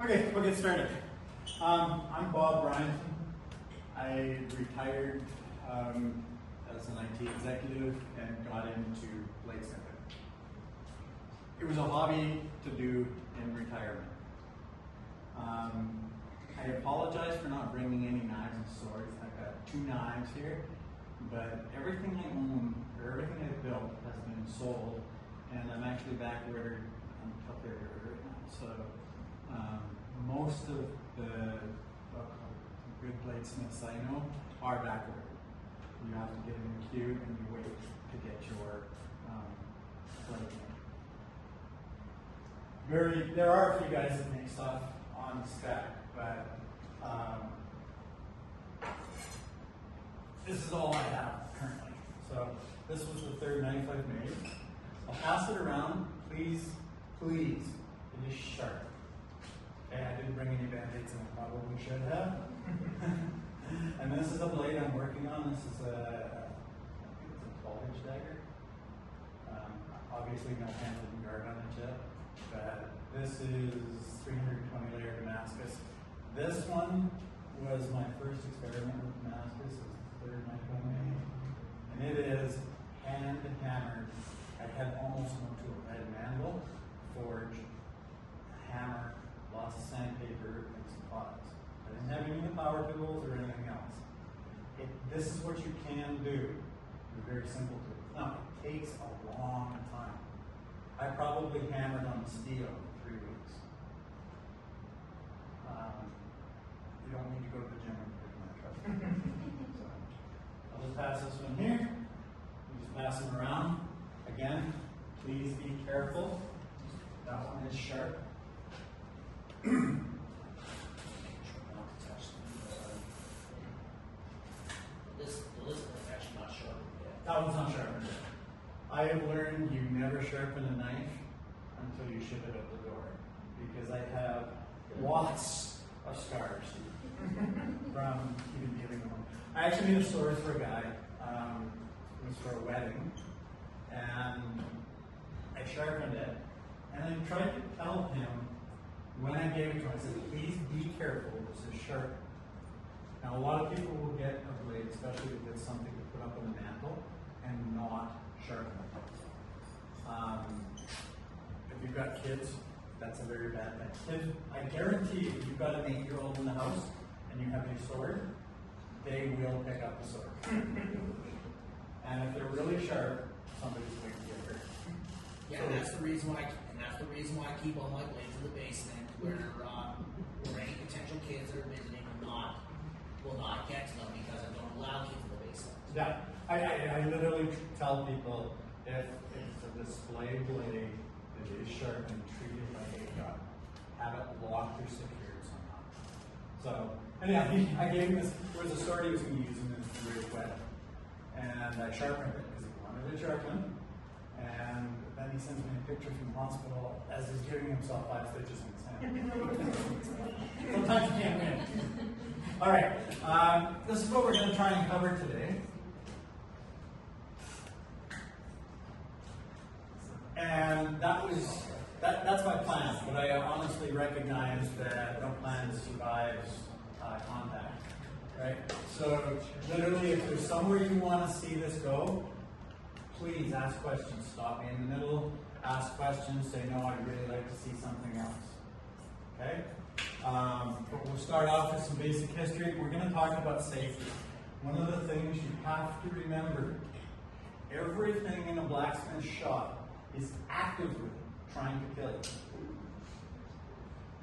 Okay, we'll get started. I'm Bob Bryan. I retired as an IT executive and got into bladesmithing. It was a hobby to do in retirement. I apologize for not bringing any knives and swords. I've got 2 knives here, but everything I own, or everything I've built has been sold, and I'm actually back ordered until they're right now. So most of the good bladesmiths I know are back ordered. You have to get in the queue and you wait to get your blade. There are a few guys that make stuff on spec, but this is all I have currently. So this was the 3rd knife I've made. I'll pass it around. Please, please, it is sharp. Okay, I didn't bring any band-aids and I probably should have. And this is a blade I'm working on. This is I think it's a 12-inch dagger. Obviously no handle and guard on it yet, but this is 320 layer Damascus. This one was my first experiment with Damascus. It was the 3rd knife I made. And it is hand hammered. I had almost no tool. I had a mandel, forge, a hammer, lots of sandpaper, and some pots. I didn't have any of the power tools or anything else. This is what you can do. It's very simple to. Now, it takes a long time. I probably hammered on steel for 3 weeks. You don't need to go to the gym and pick my trust. So, I'll just pass this one here. You just pass them around. Again, please be careful. That one is sharp. That one's not sharpened yet. I have learned you never sharpen a knife until you ship it out the door, because I have lots of scars from even dealing with them. I actually made a sword for a guy. It was for a wedding, and I sharpened it, and I tried to tell him when I gave it to him, I said, please be careful, this is sharp. Now a lot of people will get a blade, especially if it's something to put up on the mantle, and not sharpen it. If you've got kids, that's a very bad thing. I guarantee you, if you've got an 8-year-old in the house and you have a sword, they will pick up the sword. And if they're really sharp, somebody's going to get hurt. Yeah, and that's the reason why. I keep all my blades in the basement, where any potential kids that are visiting will not get to them, because I don't allow kids in the basement. Yeah, I literally tell people, if it's a display blade that is sharp and treated like a gun, have it locked or secured somehow. So, anyhow, I gave him this. There was a sword he was going to use, and it was really wet, and I sharpened it because he wanted it sharpened. And then he sends me a picture from the hospital as he's giving himself 5 stitches in his hand. Sometimes you can't win. All right, this is what we're going to try and cover today. And that's my plan, but I honestly recognize that no plan survives contact, right? So literally, if there's somewhere you want to see this go, please ask questions. Stop me in the middle, ask questions, say, no, I'd really like to see something else. Okay? But we'll start off with some basic history. We're going to talk about safety. One of the things you have to remember, everything in a blacksmith shop is actively trying to kill you.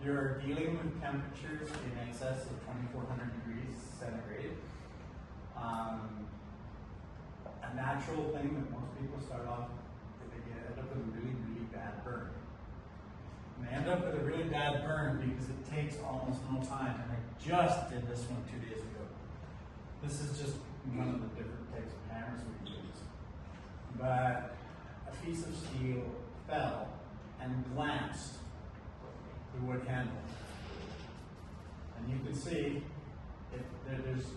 You're dealing with temperatures in excess of 2,400 degrees centigrade. A natural thing that most people start off with, they end up with a really, really bad burn. And they end up with a really bad burn because it takes almost no time. And I just did this one 2 days ago. This is just one of the different types of hammers we use. But a piece of steel fell and glanced the wood handle. And you can see there's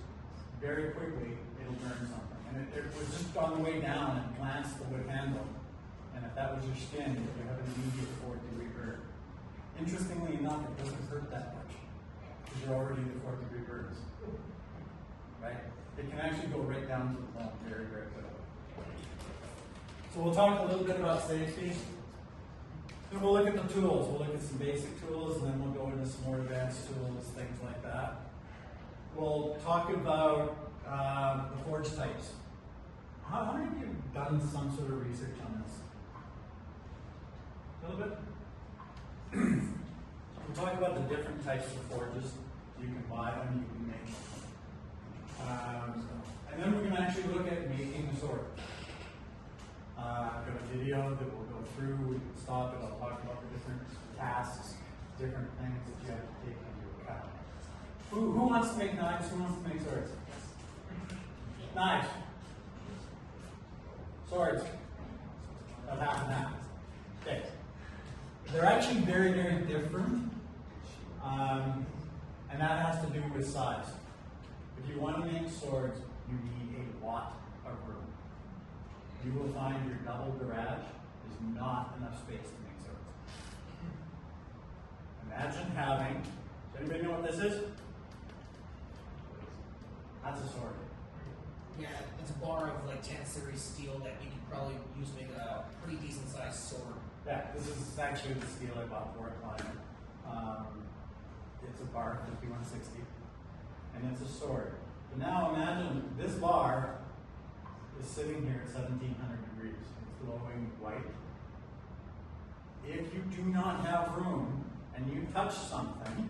very quickly it'll burn something. And it was just on the way down and glanced the wood handle. And if that was your skin, you have an immediate 4th degree burn. Interestingly enough, it doesn't hurt that much because you're already in the 4th-degree burns, right? It can actually go right down to the bone very, very quickly. So we'll talk a little bit about safety. Then we'll look at the tools. We'll look at some basic tools, and then we'll go into some more advanced tools, things like that. We'll talk about the forge types. How many of you have done some sort of research on this? A little bit? We'll talk about the different types of forges. You can buy them, you can make them. And then we're going to actually look at making a sword. I've got a video that we'll go through. We can stop it. I'll talk about the different tasks, different things that you have to take into account. Who wants to make knives? Who wants to make swords? Knives. Swords. About half and half. Okay. They're actually very, very different. And that has to do with size. If you want to make swords, you need a lot of room. You will find your double garage is not enough space to make swords. Imagine having, does anybody know what this is? That's a sword. Yeah, it's a bar of like 10 series steel that you could probably use to make a pretty decent sized sword. Yeah, this is actually the steel I bought for a client. It's a bar 5160, and it's a sword. But now imagine this bar is sitting here at 1700 degrees. It's glowing white. If you do not have room and you touch something,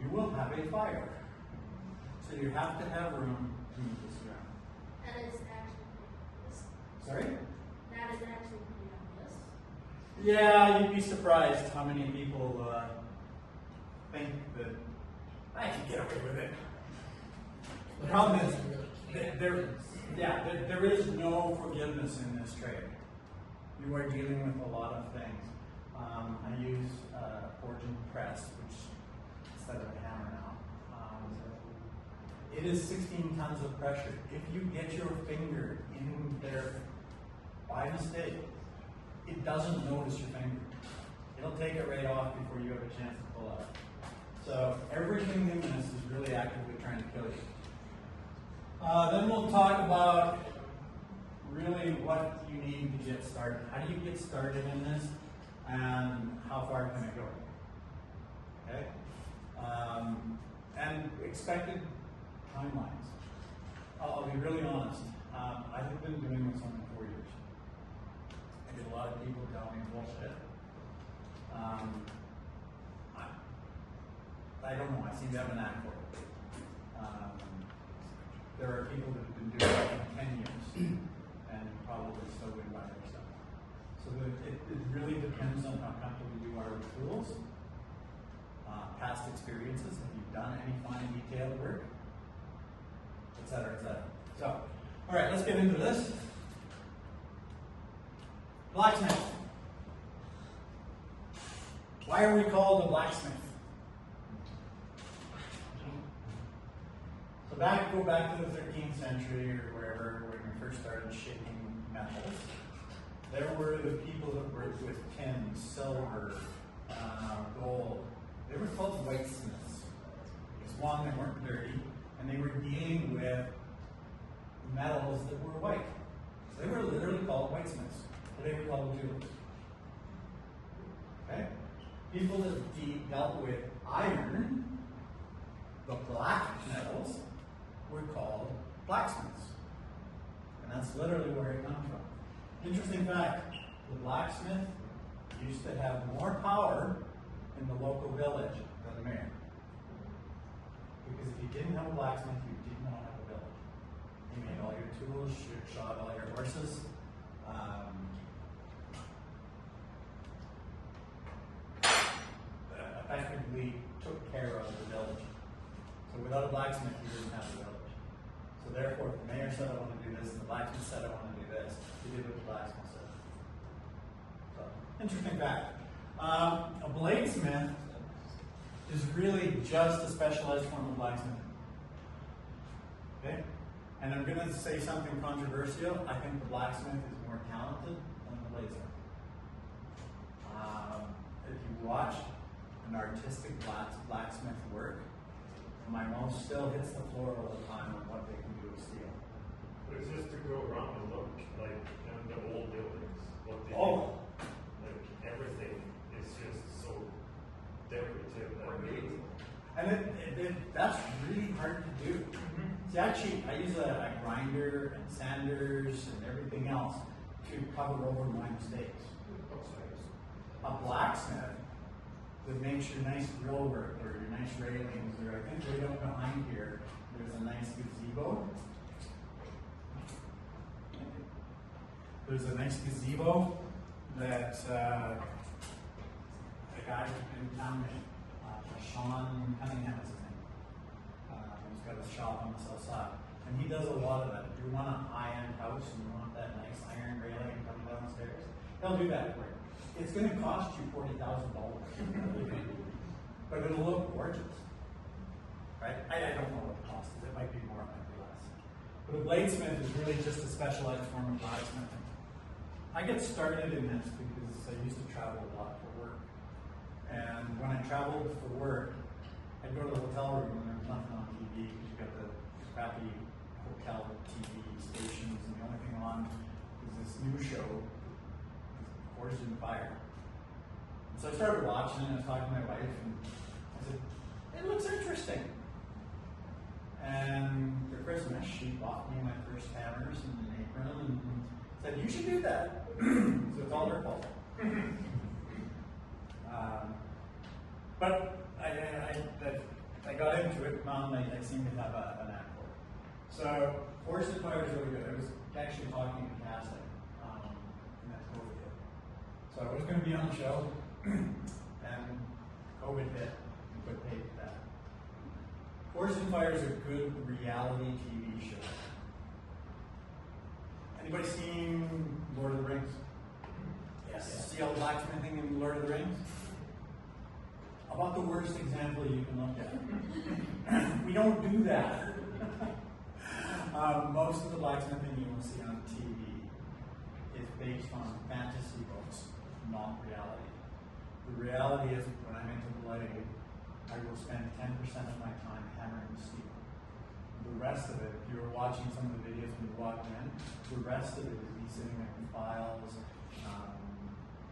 you will have a fire. So you have to have room to move this around. That is actually this. Sorry? That is actually pretty obvious. Yeah, you'd be surprised how many people think that I can get away with it. The problem is, there is no forgiveness in this trade. You are dealing with a lot of things. I use a forging press, which instead of a hammer now. It is 16 tons of pressure. If you get your finger in there by mistake, it doesn't notice your finger. It'll take it right off before you have a chance to pull out. So everything in this is really actively trying to kill you. Then we'll talk about really what you need to get started. How do you get started in this, and how far can it go? Okay? And expected timelines. I'll be really honest. I have been doing this only 4 years. I get a lot of people tell me bullshit. I don't know. I seem to have an knack for it. There are people that have been doing it for 10 years and probably still win by themselves. So it really depends on how comfortable you are with tools, past experiences, have you done any fine detailed work, etc., etc. So, all right, let's get into this. Blacksmith. Why are we called a blacksmith? So go back to the 13th century or wherever, when we first started shaping metals, there were the people that worked with tin, silver, gold. They were called whitesmiths. Because one, they weren't dirty, and they were dealing with metals that were white. So they were literally called whitesmiths. Today we call them jewelers. Okay? People that dealt with iron, the black metals, were called blacksmiths. And that's literally where it comes from. Interesting fact, the blacksmith used to have more power in the local village than the mayor. Because if you didn't have a blacksmith, you did not have a village. He made all your tools, shod all your horses. Effectively took care of the village. So without a blacksmith, you didn't have a village. So therefore, if the mayor said, I want to do this, and the blacksmith said, I want to do this, he did what the blacksmith said. So, interesting fact. A bladesmith is really just a specialized form of blacksmithing. Okay? And I'm going to say something controversial. I think the blacksmith is more talented than the bladesmith. if you watch an artistic blacksmith work, my mouth still hits the floor all the time on what they can do with steel. But it's just to go around and look like in the old buildings, what they Oh. do. Like everything is just so decorative and amazing. And that's really hard to do. See, actually, I use a grinder and sanders and everything else to cover over my mistakes. A blacksmith that makes your nice grill work or your nice railings, or I think right up behind here, there's a nice gazebo. There's a nice gazebo that a guy in town, Sean Cunningham is his name. He's got a shop on the south side. And he does a lot of that. If you want a high-end house and you want that nice iron railing coming down the stairs, he'll do that for you. It's going to cost you $40,000. But it'll look gorgeous. Right? I don't know what the cost is. It might be more, it might be less. But a bladesmith is really just a specialized form of blacksmithing. I get started in this because I used to travel a lot for work. And when I traveled for work, I'd go to the hotel room and there was nothing on TV because you got the crappy hotel TV stations, and the only thing on was this new show, Forged in Fire. And so I started watching it, and I was talking to my wife, and I said, it looks interesting. And for Christmas, she bought me my first hammers and an apron and said, you should do that. So it's all her fault. But I got into it, found I seem to have a knack for it. So, Forged in Fire is really good. I was actually talking to casting, and that's COVID hit. So I was going to be on the show, and COVID hit, and put paid to that. Forged in Fire is a good reality TV show. Anybody seen Lord of the Rings? Yes. See all the blacksmithing in Lord of the Rings? About the worst example you can look at. We don't do that. Most of the blacksmithing you will see on TV is based on fantasy books, not reality. The reality is, when I'm into blade, I will spend 10% of my time hammering steel. The rest of it, if you were watching some of the videos when you walked in, the rest of it is me sitting there with files,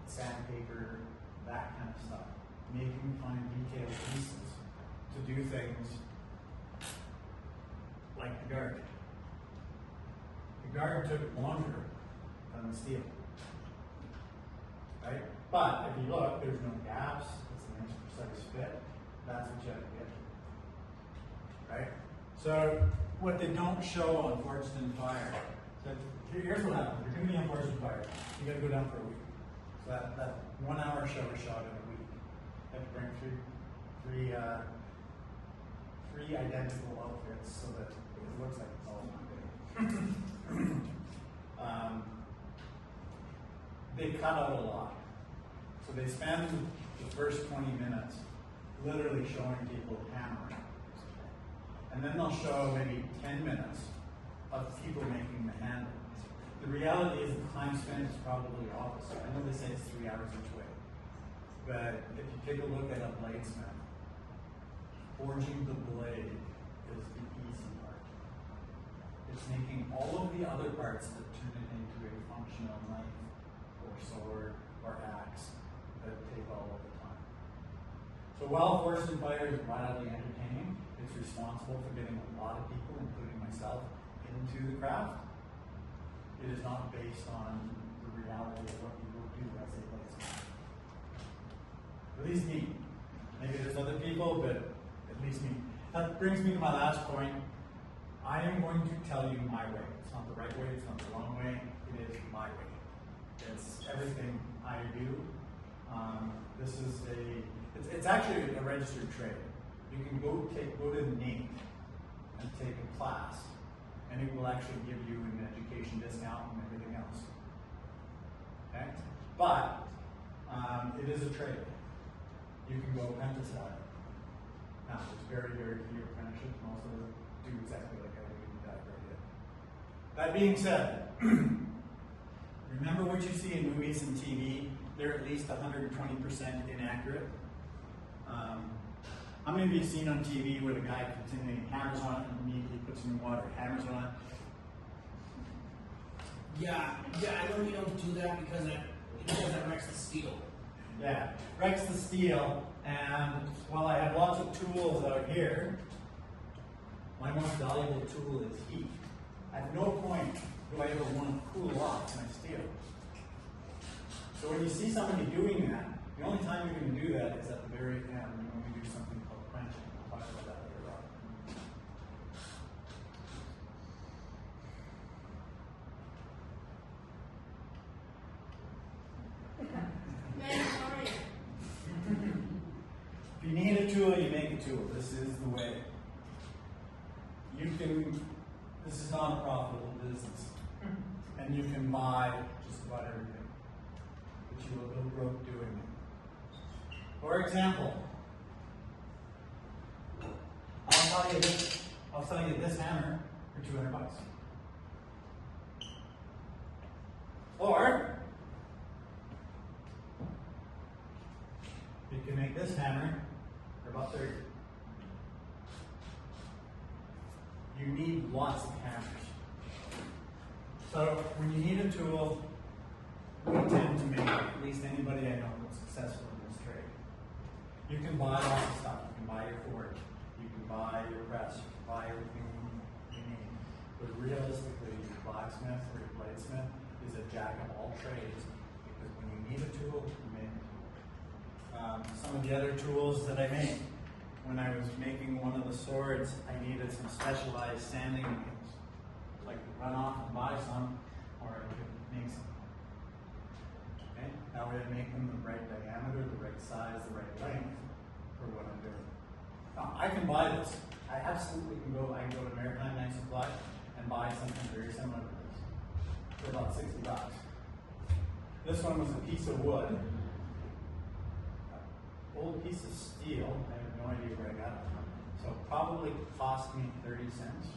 sandpaper, that kind of stuff. Making fine detailed pieces to do things like the guard. The guard took longer than the steel. Right? But if you look, there's no gaps, it's a nice precise fit. That's what you have to get to. Right? So what they don't show on Forged in Fire, so here's what happens. You're going to be on Forged in Fire. You got to go down for a week. So that 1 hour show is shot in a week. You have to bring three identical outfits so that it looks like it's all one day. They cut out a lot. So they spend the first 20 minutes literally showing people hammering. And then they'll show maybe 10 minutes of people making the handle. The reality is the time spent is probably opposite. I know they say it's 3 hours each way. But if you take a look at a bladesmith, forging the blade is the easy part. It's making all of the other parts that turn it into a functional knife or sword or axe that take all of the time. So while Forged in Fire is wildly entertaining, it's responsible for getting a lot of people, including myself, into the craft. It is not based on the reality of what you will do as a bladesmith. At least me. Maybe there's other people, but at least me. That brings me to my last point. I am going to tell you my way. It's not the right way, it's not the wrong way, it is my way. It's everything I do. It's actually a registered trade. You can go to NAIT and take a class, and it will actually give you an education discount and everything else. Okay? But it is a trade. You can go apprentice at it. Now, there's very, very few apprenticeships. Most of them do exactly like I do that right here. That being said, remember what you see in movies and TV they're at least 120% inaccurate. How many of you have seen on TV where the guy continually hammers on it and immediately puts it in water, hammers on it? Yeah, I know you don't do that because that wrecks the steel. Yeah, wrecks the steel, and while I have lots of tools out here, my most valuable tool is heat. At no point do I ever want to cool off my steel. So when you see somebody doing that, the only time you're going to do that is at the very end when we do something called quenching. I'll talk about that later on. If you need a tool, you make a tool. This is the way. This is not a profitable business. And you can buy just about everything. But you will go broke doing it. For example, I'll sell you this hammer for $200. Or you can make this hammer for about 30. You need lots of hammers. So when you need a tool, we tend to make, at least anybody I know that's successful in this trade. You can buy lots of stuff. You can buy your forge, you can buy your press, you can buy everything you need. But realistically, your blacksmith or your bladesmith is a jack of all trades, because when you need a tool, you make a tool. Some of the other tools that I make, when I was making one of the swords, I needed some specialized sanding wheels. So I could run off and buy some, or I could make some. Okay? That way I make them the right diameter, the right size, the right length for what I'm doing. Now, I can buy this. I absolutely can go to Maritime Knife Supply and buy something very similar to this for about $60. This one was a piece of wood, old piece of steel. I have no idea where I got it from. So it probably cost me 30 cents.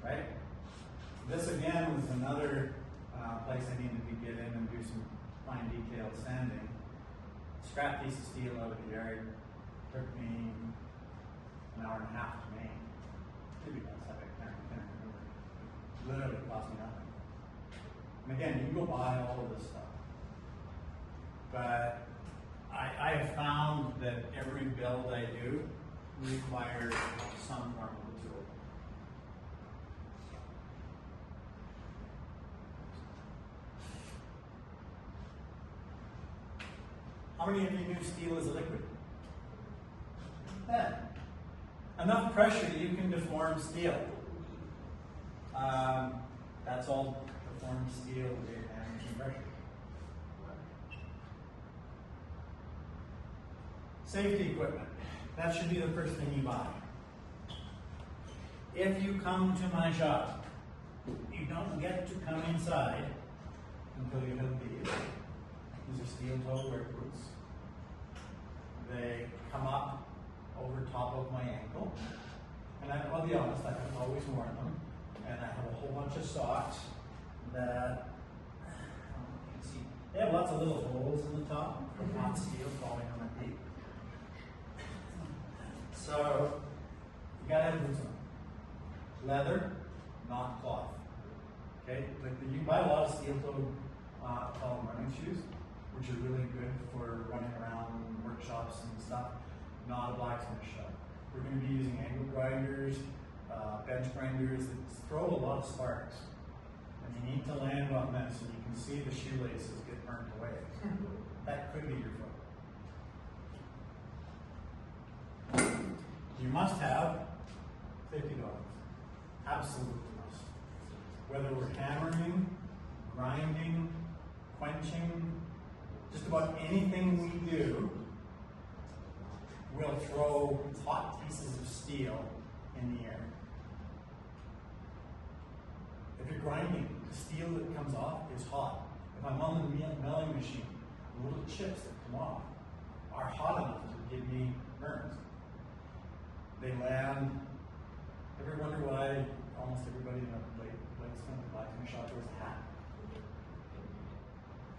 Right? This again was another place I needed to get in and do some fine detailed sanding. Scrap piece of steel out of the yard. Took me an hour and a half to make. Maybe less, I can't remember. Literally cost me nothing. And again, you can go buy all of this stuff. But I have found that every build I do requires some form of a tool. How many of you knew steel is a liquid? Yeah. Enough pressure that you can deform steel. That's all deformed steel and pressure. Safety equipment. That should be the first thing you buy. If you come to my shop, you don't get to come inside until you have these. These are steel-toe work boots. They come up over top of my ankle. And I'll be honest, I have always worn them. And I have a whole bunch of socks that, you can see, they have lots of little holes in the top from hot steel falling on my feet. So, you gotta have boots on. Leather, not cloth. Okay? Like you can buy a lot of steel-toed running shoes, which are really good for running around workshops and stuff. Not a blacksmith shop. We're going to be using angle grinders, bench grinders that throw a lot of sparks. And you need to land on this, and you can see the shoelaces get burnt away. That could be your foot. You must have safety goggles. Absolutely must. Whether we're hammering, grinding, quenching, just about anything we do, we'll throw hot pieces of steel in the air. If you're grinding, the steel that comes off is hot. If I'm on the milling machine, the little chips that come off are hot enough to give me burns. They land. Ever wonder why almost everybody in a bladesmith shop wears a hat?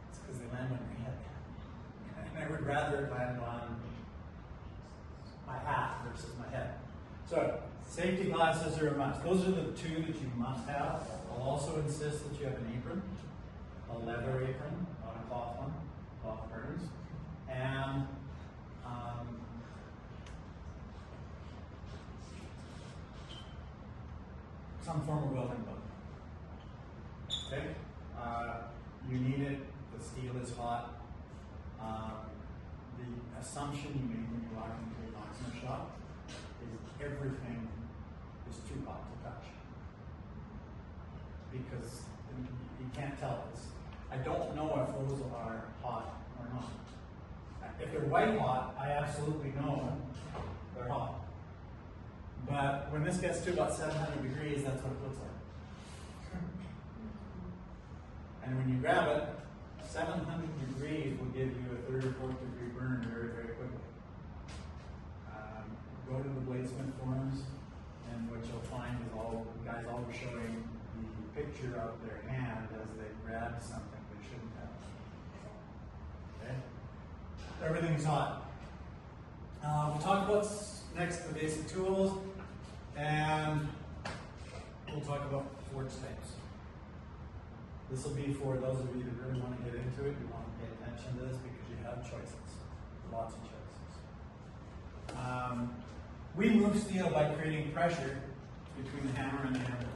It's because they land on your head. And I would rather it land on my hat versus my head. So, safety glasses are a must. Those are the two that you must have. I'll also insist that you have an apron, a leather apron, not a cloth one, cloth curtains, and some form of welding book. Okay? You need it, the steel is hot. The assumption you make when you walk into a locksmith shop is everything is too hot to touch. Because you can't tell this. I don't know if those are hot or not. If they're white hot, I absolutely know they're hot. But when this gets to about 700 degrees, that's what it looks like. And when you grab it, 700 degrees will give you a 3rd or 4th degree burn very, very quickly. Go to the bladesmith forums, and what you'll find is all guys always showing the picture of their hand as they grab something they shouldn't have. Okay? Everything's hot. We'll talk about next the basic tools, and we'll talk about forge types. This will be for those of you that really want to get into it. You want to pay attention to this because you have choices, lots of choices. We move steel by creating pressure between the hammer and the anvil.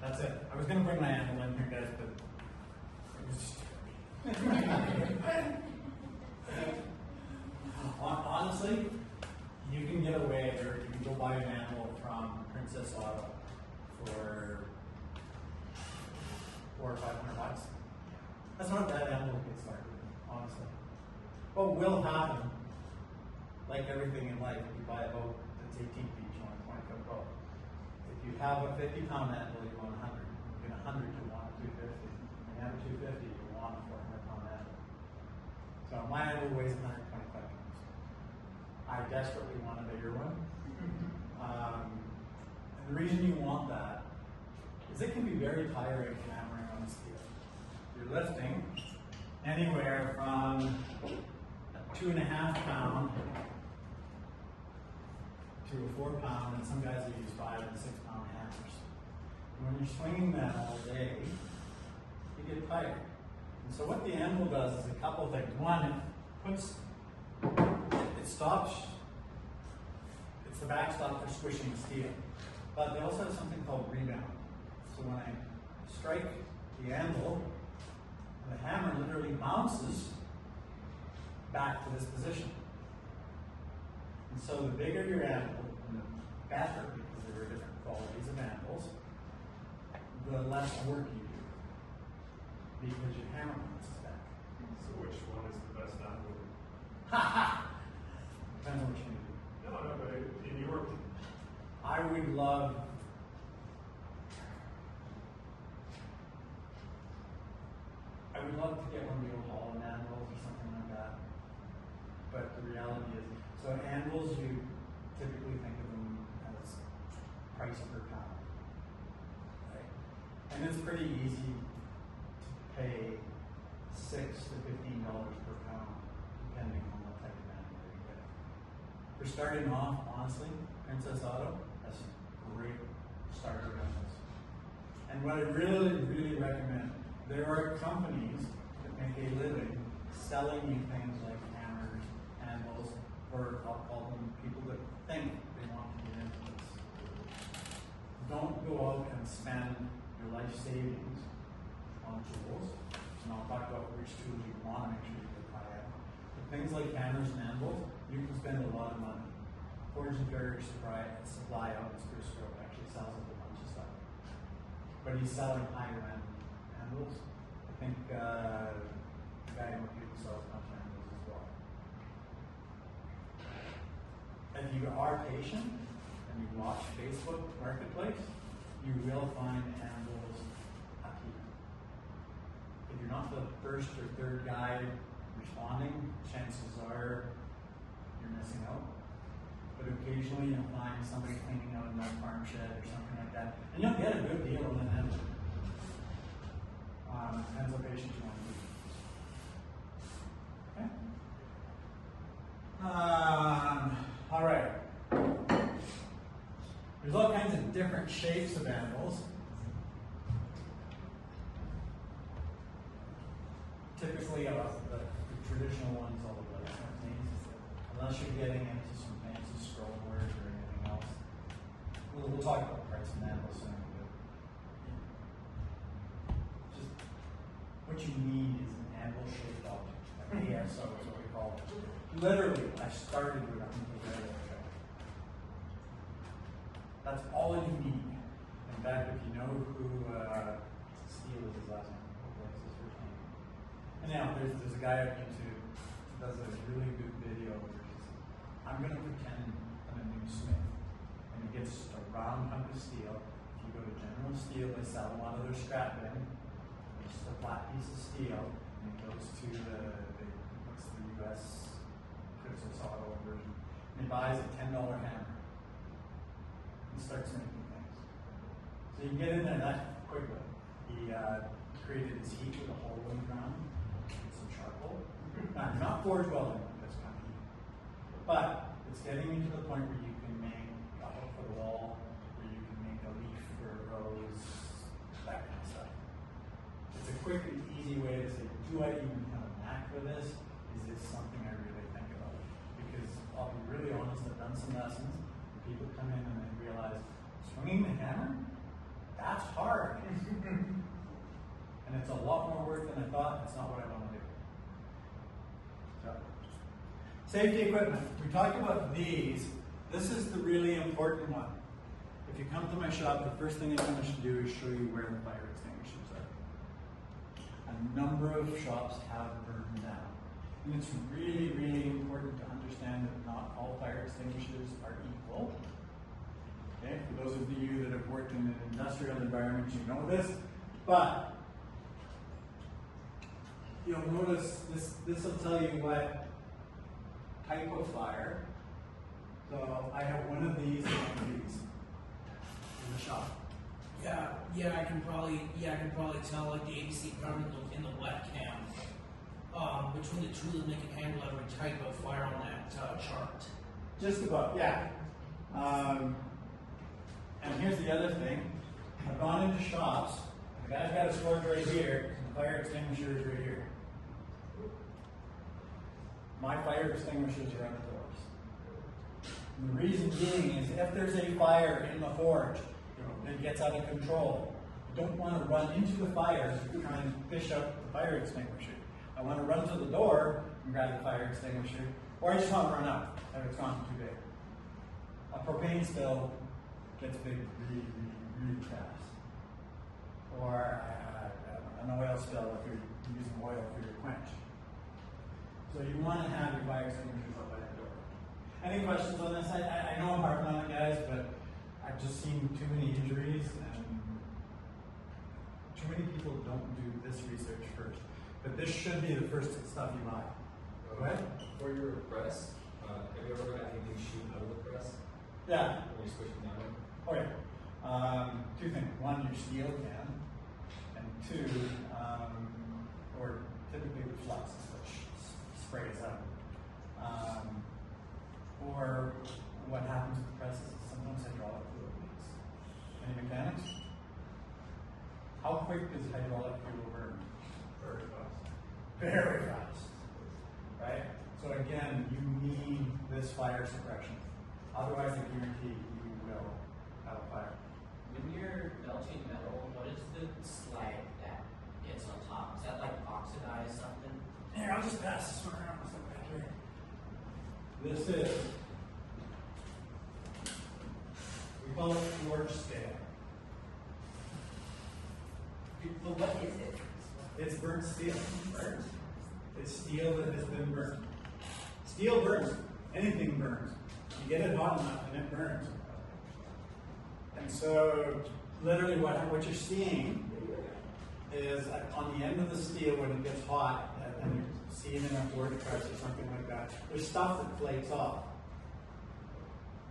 That's it. I was going to bring my anvil in here, guys, but honestly, you can get away, or you can go buy an anvil from Princess Auto for $400 or $500. That's not a bad anvil to get started with, honestly. What will happen, like everything in life, if you buy a boat that's 18 feet, you want a 20-foot boat. If you have a 50-pound anvil, you want 100. You get 100, you want a 250. When you have a 250, you want a 400-pound anvil. So my anvil weighs 125 pounds. I desperately want a bigger one. And the reason you want that is it can be very tiring hammering on the steel. You're lifting anywhere from a 2.5 pound to a 4 pound, and some guys will use 5 and 6 pound hammers. And when you're swinging that all day, you get tired. And so what the anvil does is a couple of things. One, it stops, it's the backstop for squishing steel. But they also have something called rebound. So when I strike the anvil, the hammer literally bounces back to this position. And so the bigger your anvil, and the better, because there are different qualities of anvils, the less work you do, because your hammer bounces back. So which one is the best anvil? Depends on what you do. No, but in your opinion. I would love to get one of the old Holland anvils or something like that. But the reality is, so anvils, you typically think of them as price per pound, right? And it's pretty easy to pay $6 to $15 per pound, depending on what type of anvil you get. For starting off, honestly, Princess Auto has some great starter anvils. And what I really, really recommend, there are companies that make a living selling you things like hammers, anvils, or I'll call them people that think they want to get into this. Don't go out and spend your life savings on tools. And I'll talk about which tools you want to make sure you get high at. But things like hammers and anvils, you can spend a lot of money. Forge and Ferry supply out in Spruce Grove actually sells a bunch of stuff. But he's selling higher end anvils. I think the guy in Mohican sells a bunch of anvils as well. If you are patient and you watch Facebook Marketplace, you will find anvils up here. If you're not the first or third guy responding, chances are you're missing out. But occasionally you'll find somebody cleaning out a farm shed or something like that, and you'll get a good deal on an anvil. And different shapes of anvils. Typically, the traditional ones, all the blacksmith names, unless you're getting into some fancy scroll work or anything else. We'll talk about parts of anvils soon, but just what you need is an anvil-shaped object. An ASO is what we call it. Literally, I started with a hunky railroad track. That's all you need. In fact, if you know who Steele is his last name, what's his first name? And now there's a guy on YouTube who does a really good video where he's, I'm gonna pretend I'm a new smith. And he gets just a round hunk of steel. If you go to General Steel, they sell a lot of their scrap bin. It's just a flat piece of steel, and it goes to what's the US Princess Auto version. And he buys a $10 hammer and starts making things. So you can get in there that quickly. He created his heat with a hole in the ground, with some charcoal. Not forge welding, that's kind of heat. But it's getting you to the point where you can make a hook for the wall, where you can make a leaf for a rose, that kind of stuff. It's a quick and easy way to say, do I even have a knack for this? Is this something I really think about? Because I'll be really honest, I've done some lessons, and people come in and they realize, swinging the hammer? That's hard. And it's a lot more work than I thought. It's not what I want to do. So, safety equipment. We talked about these. This is the really important one. If you come to my shop, the first thing I'm going to do is show you where the fire extinguishers are. A number of shops have burned down. And it's really, really important to understand that not all fire extinguishers are equal. Okay, for those of you that have worked in an industrial environment, you know this. But you'll notice this will tell you what type of fire. So I have one of these and one of these in the shop. Yeah, I can probably tell like the ABC department in the webcam between the two that they can handle every type of fire on that chart. Just about, yeah. And here's the other thing. I've gone into shops, the guy's got a sword right here, and the fire extinguisher is right here. My fire extinguishers are on the doors. And the reason being is if there's a fire in the forge, it gets out of control. I don't want to run into the fire to try and fish up the fire extinguisher. I want to run to the door and grab the fire extinguisher, or I just want to run out if it's gone too big. A propane spill gets big really, really, really fast. Or an oil spill if you're using oil for your quench. So you want to have your fire extinguishers up by the door. Any questions on this? I know I'm harping on it, guys, but I've just seen too many injuries and too many people don't do this research first. But this should be the first stuff you buy. Go ahead. For your press, have you ever had anything shoot out of the press? Yeah. When you switch it down? Oh yeah. Two things. One, your steel can, and two, or typically the flux, which sprays out. Or what happens with the presses is sometimes hydraulic fluid leaks. Any mechanics? How quick does hydraulic fluid burn? Very fast. Very fast. Right? So again, you need this fire suppression. Otherwise, I guarantee you will have a fire. When you're melting metal, what is the slag that gets on top? Is that like oxidized something? Here, I'll just pass this one around. Let's look back here. This is, we call it forge scale. But what is it? It's burnt steel. Burnt? It's steel that has been burnt. Steel burns. Anything burns. You get it hot enough and it burns. And so, literally what you're seeing is on the end of the steel when it gets hot, and you see it in a forge press or something like that, there's stuff that flakes off.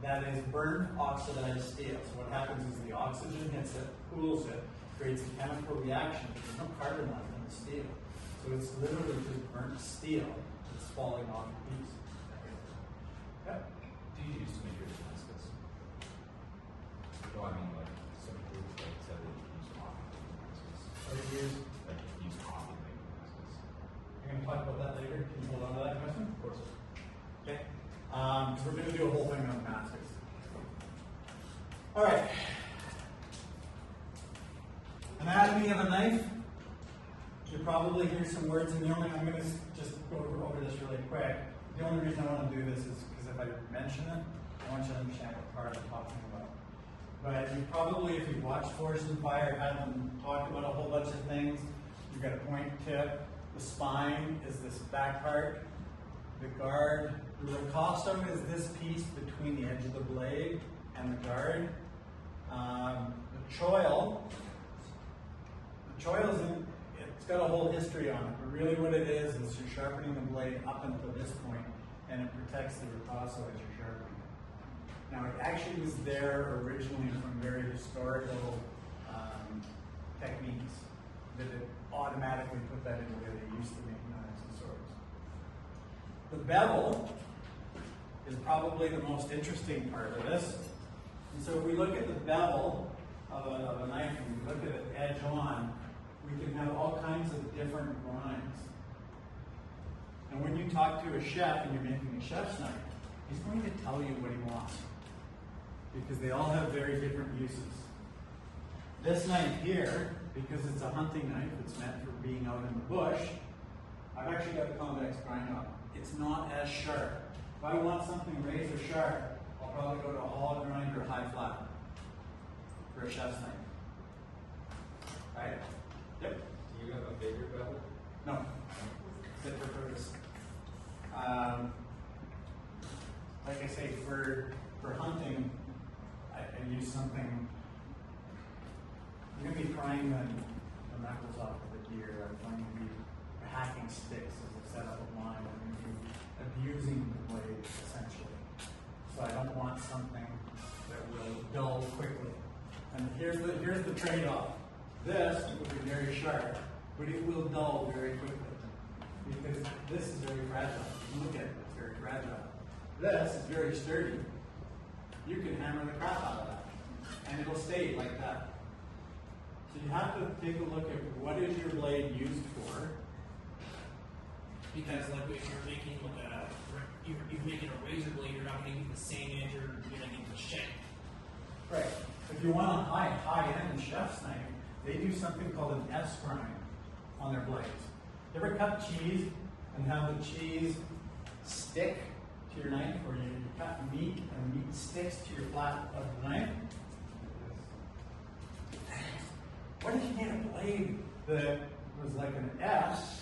That is burnt oxidized steel. So what happens is the oxygen hits it, cools it, creates a chemical reaction, but there's no carbon left in the steel. So it's literally just burnt steel that's falling off the piece. Yep. Do you use to make your Damascus? Oh, I mean, like, Anatomy of a knife. You probably hear some words, and I'm going to just go over this really quick. The only reason I want to do this is because if I mention it, I want you to understand what part I'm talking about. But you probably, if you've watched Forged in Fire, had them talk about a whole bunch of things. You've got a point tip. The spine is this back part. The guard. The ricosto is this piece between the edge of the blade and the guard. The choil. The choil is it's got a whole history on it, but really what it is you're sharpening the blade up until this point, and it protects the ricosto as you're sharpening it. Now, it actually was there originally from very historical techniques that it automatically put that in the way they used to make knives and swords. The bevel is probably the most interesting part of this. And so if we look at the bevel of a knife and we look at it edge on, we can have all kinds of different grinds. And when you talk to a chef and you're making a chef's knife, he's going to tell you what he wants, because they all have very different uses. This knife here, because it's a hunting knife, it's meant for being out in the bush, I've actually got a convex grind on it. It's not as sharp. If I want something razor sharp, I'll probably go to a hollow grind or high flat for a chef's knife. Right? Yep. Do you have a bigger bevel? No. Fit for purpose. Like I say, for hunting, I use something. I'm going to be prying the knuckles off of the deer. I'm going to be hacking sticks as a setup of mine. I'm going to be abusing the blade, essentially. So I don't want something that will dull quickly. And here's the trade-off. This will be very sharp, but it will dull very quickly, because this is very fragile. Look at it, it's very fragile. This is very sturdy. You can hammer the crap out of that, and it'll stay like that. So you have to take a look at what is your blade used for. Because like if you're making you're making a razor blade, you're not going to get the same edge you're going to get the shank. Right. If you want a high-end chef's knife, they do something called an S-grind on their blades. You ever cut cheese and have the cheese stick to your knife, or you cut meat and the meat sticks to your flat of the knife? What if you made a blade that was like an S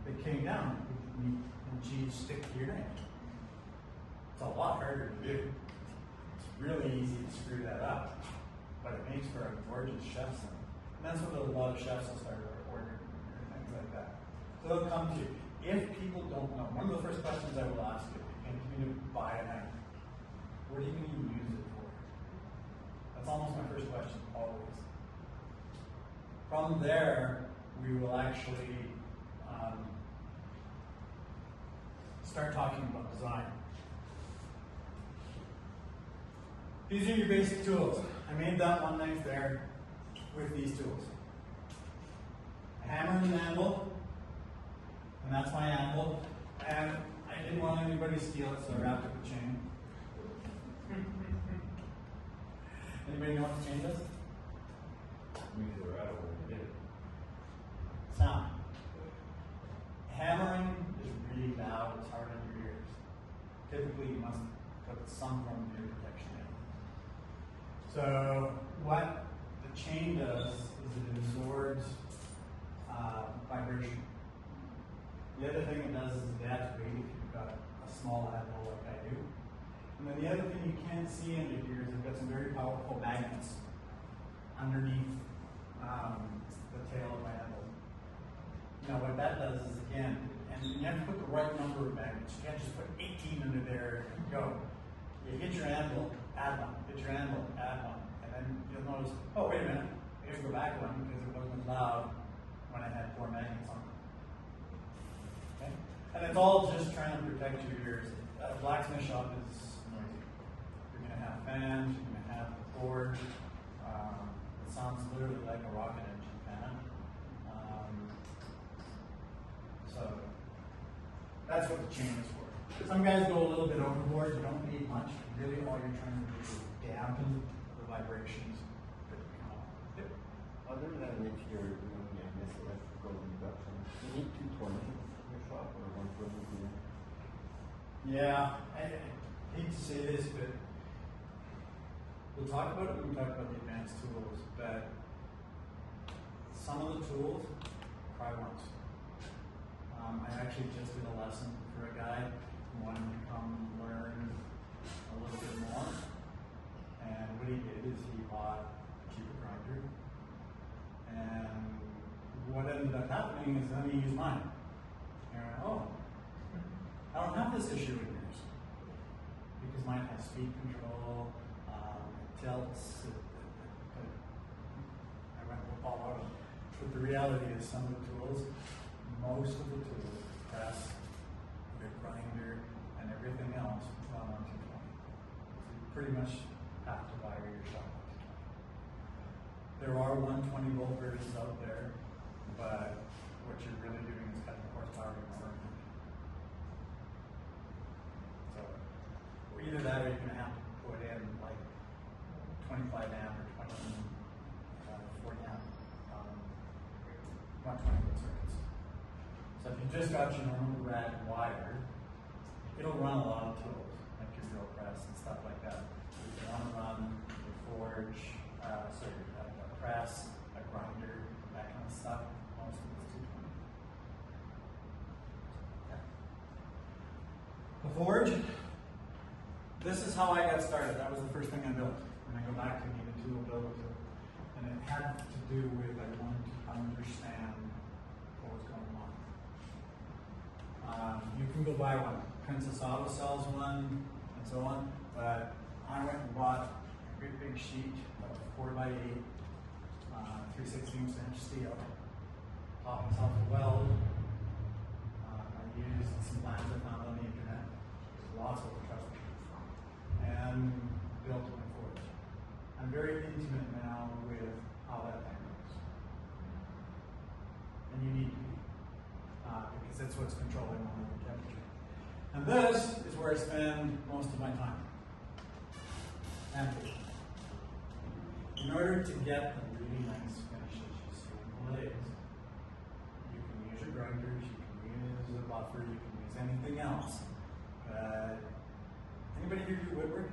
that came down with meat and cheese stick to your knife? It's a lot harder to do. It's really easy to screw that up, but it makes for a gorgeous chef's knife. And that's what a lot of chefs will start ordering, or things like that. So they'll come to you. If people don't know, one of the first questions I will ask you, if you need to buy a knife, what are you going to use it for? That's almost my first question, always. From there, we will actually start talking about design. These are your basic tools. I made that one knife there with these tools. A hammer and an anvil, and that's my anvil. And I didn't want anybody to steal it, so I wrapped it with chain. Anybody know what the chain does? Sound. Hammering is really loud, it's hard on your ears. Typically, you must put some form of ear protection in. So, what the chain does is it absorbs vibration. The other thing it does is it adds weight if you've got a small anvil like I do. And then the other thing you can't see under here is I've got some very powerful magnets underneath the tail of my anvil. Now what that does is, again, and you have to put the right number of magnets. You can't just put 18 under there and go. You hit your anvil, add one. Hit your anvil, add one. And then you'll notice, oh, wait a minute, I have to go back one because it wasn't loud when I had 4 magnets on it. Okay? And it's all just trying to protect your ears. A blacksmith shop is noisy. You're going to have fans, you're going to have the forge. It sounds literally like a rocket engine fan. So that's what the chain is for. Some guys go a little bit overboard. You don't need much. Really, all you're trying to do is dampen the vibrations that come up. Yep. Other than you're doing this electrical induction, you need 220 in your shop or 120 here? Yeah, I hate to say this, but we'll talk about it when we talk about the advanced tools, but some of the tools, try once. I actually just did a lesson for a guy who wanted to come learn a little bit more. And what he did is he bought a cheaper grinder. And what ended up happening is then he used mine. And I went, oh, I don't have this issue in yours. Because mine has speed control, it tilts, I went all out of it. But the reality is some of the tools, most of the tools, press, the grinder, and everything else run on 220. So you pretty much have to wire your shop on 220. There are 120 volt versions out there, but what you're really doing is cutting the horsepower in more. So either that or you're going to have to put in like 25 amp or 40 amp 120 volt circuits. So if you just got your normal rad wire, it'll run a lot of tools, like your drill press and stuff like that. If you want to run a forge, a press, a grinder, that kind of stuff, most of it's 220. Okay. The forge, this is how I got started. That was the first thing I built. When I go back to need a tool, build a tool. And it had to do with I wanted to understand what was going on. You can go buy one. Princess Auto sells one, and so on. But I went and bought a great big sheet of 4x8, 3/16" steel. Taught myself to weld. I used some plans I found on the internet. There's lots of them, trust me. And built my forge. I'm very intimate now with how that thing works. And you need to be, because that's what's controlling all of the temperature. And this is where I spend most of my time. And in order to get the really nice finishes you see in the blades, you can use your grinders, you can use a buffer, you can use anything else. But anybody here do woodwork?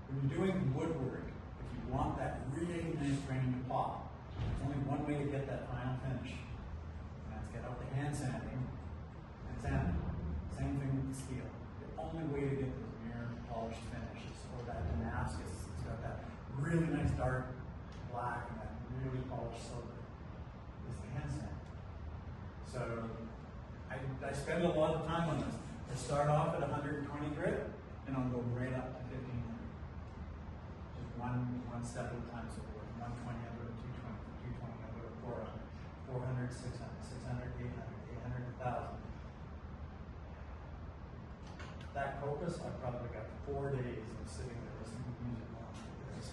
When you're doing woodwork, if you want that really nice grain to pop, there's only one way to get that final finish. And that's get out the hand sanding and sand it. Same thing with the steel. The only way to get those mirror polished finishes, or that Damascus, it's got that really nice dark black and that really polished silver, is the hand sand. So I spend a lot of time on this. I start off at 120 grit, and I'll go right up to 1500. Just one step at a time. So 120, I go to 220, 220, I go to 400, 400, 600, 600, 800, 800, 1000. That Copus, I probably got 4 days of sitting there listening to music while I did this.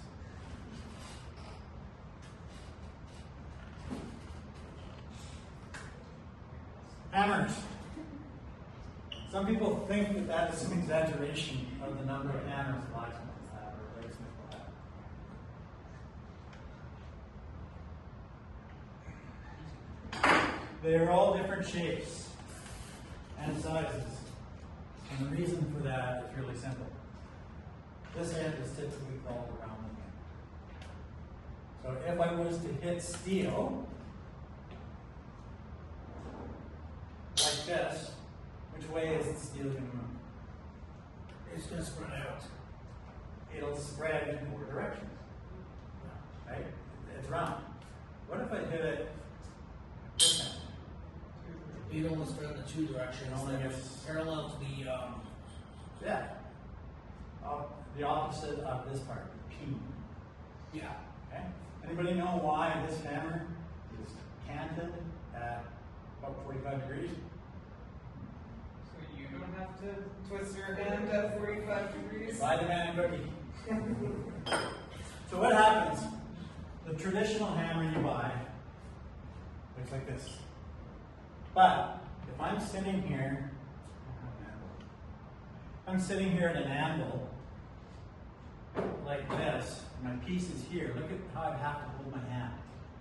Hammers. Some people think that that is some exaggeration of the number of hammers blacksmiths have or bladesmiths will have. They are all different shapes and sizes. And the reason for that is really simple. This end is typically called a rounding end. So if I was to hit steel, like this, which way is the steel going to move? It's going to spread out. It'll spread in 4 directions. Right? It's round. What if I hit it this end? You don't want to spread in the 2 directions. Only Then if- it's parallel to the Yeah. The opposite of this part, P. yeah. Okay? Anybody know why this hammer is canted at about 45 degrees? So you don't have to twist your hand at 45 degrees? Buy the man a cookie. So what happens? The traditional hammer you buy looks like this. But if I'm sitting here, I'm sitting here at an anvil like this, and my piece is here. Look at how I have to hold my hand.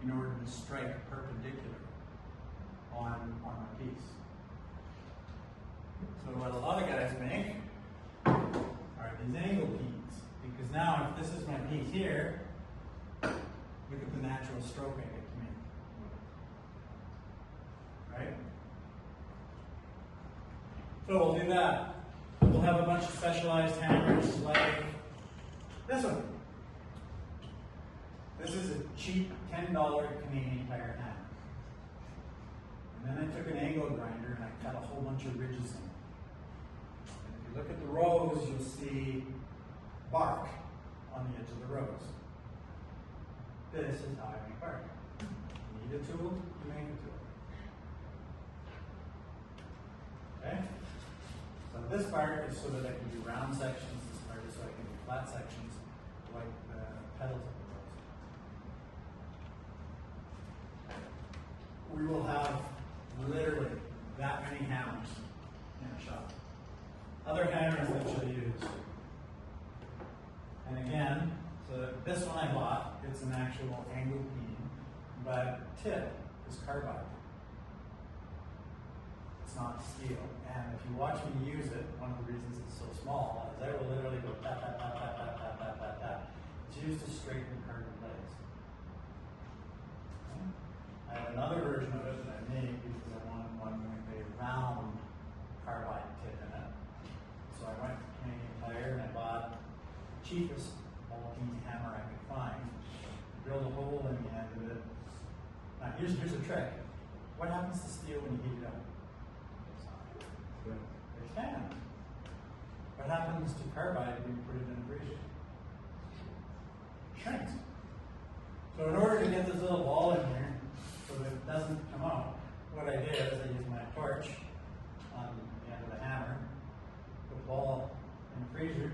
in order to strike perpendicular on my piece. So what a lot of guys make are these angle peens, because now if this is my piece here, look at the natural stroke I get to make. Right? So we'll do that. We'll have a bunch of specialized hammers like this one. This is a cheap $10 Canadian Tire hammer. And then I took an angle grinder and I cut a whole bunch of ridges in it. And if you look at the rows, you'll see bark on the edge of the rows. This is how I make bark. You need a tool, you make a tool. Okay? So this part is so that I can do round sections, this part is so I can do flat sections, like the petals of the rose. We will have literally that many hammers in a shop. Other hammers that you'll use. And again, so this one I bought, it's an actual angle peen, but tip is carbide. It's not steel. And if you watch me use it, one of the reasons it's so small is I will literally go tap, tap, tap, tap, tap, tap, tap, tap, tap. It's used to straighten carbon blades. Okay. I have another version of it that I made because I wanted one with a round carbide tip in it. So I went to Canadian Tire and I bought the cheapest ball-peen hammer I could find. Drilled a hole in the end of it. Now here's the trick. What happens to steel when you heat it up? It can. What happens to carbide when you put it in a freezer? Shrinks. So in order to get this little ball in here, so that it doesn't come out, what I did is I used my torch on the end of the hammer, put the ball in the freezer,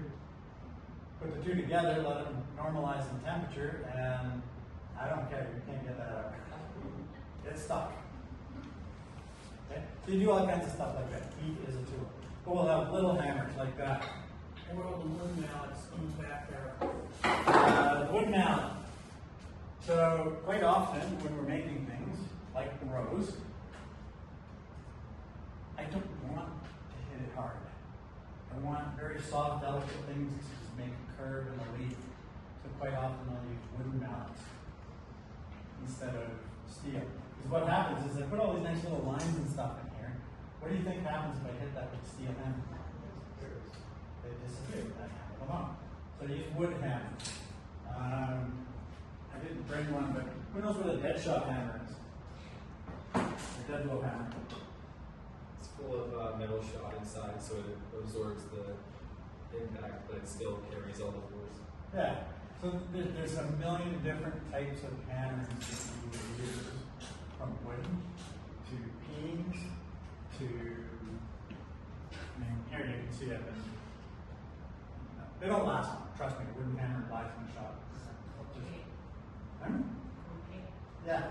put the two together, let them normalize in temperature, and I don't care, you can't get that out. It's stuck. Okay? So you do all kinds of stuff like that. Heat is a tool. But we'll have little hammers like that. And we're on the wood now, it's comes back there. The wood mallet. So quite often when we're making things like the rose, I don't want to hit it hard. I want very soft, delicate things to just make a curve in the leaf. So quite often I'll use wooden mallets instead of steel. Because what happens is I put all these nice little lines and stuff in here. What do you think happens if I hit that with a steel hammer? They disappear. That hammer come on. So I use wood hammer. I didn't bring one, but who knows what a dead shot hammer is? A dead blow hammer. It's full of metal shot inside, so it absorbs the impact, but it still carries all the force. Yeah. So there's a million different types of hammers that you will use, from wood to peens to, I mean, here you can see I've been, they don't last long. Trust me, a wooden hammer lies in the shop. Yeah,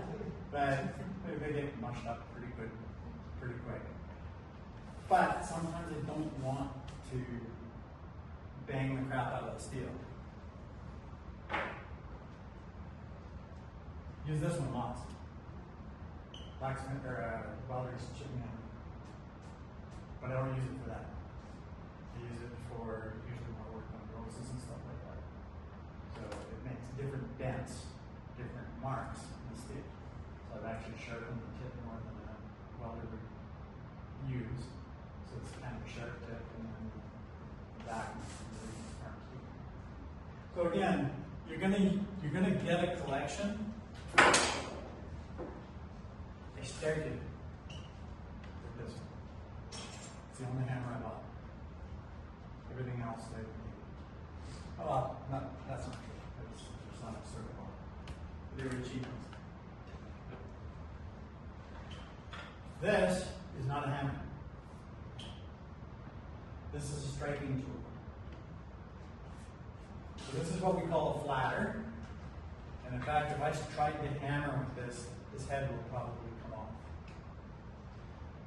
but they get mushed up pretty quick. But sometimes I don't want to bang the crap out of the steel. Use this one lots. Blacksmith or welders chipping in. But I don't use it for that. I use it for usually more work on roses and stuff like that. So it makes different dents, different marks in the steel. So I've actually sharpened the tip more than a welder would use. So it's kind of a sharp tip and then the back is really sharp too. So again, you're gonna get a collection. I started with this one. It's the only hammer I bought. Everything else I well, that's not true. It's not absurd at all. They were cheap ones. This is not a hammer. This is a striking tool. So this is what we call a flatter. And in fact, if I tried to hammer with this, this head will probably come off.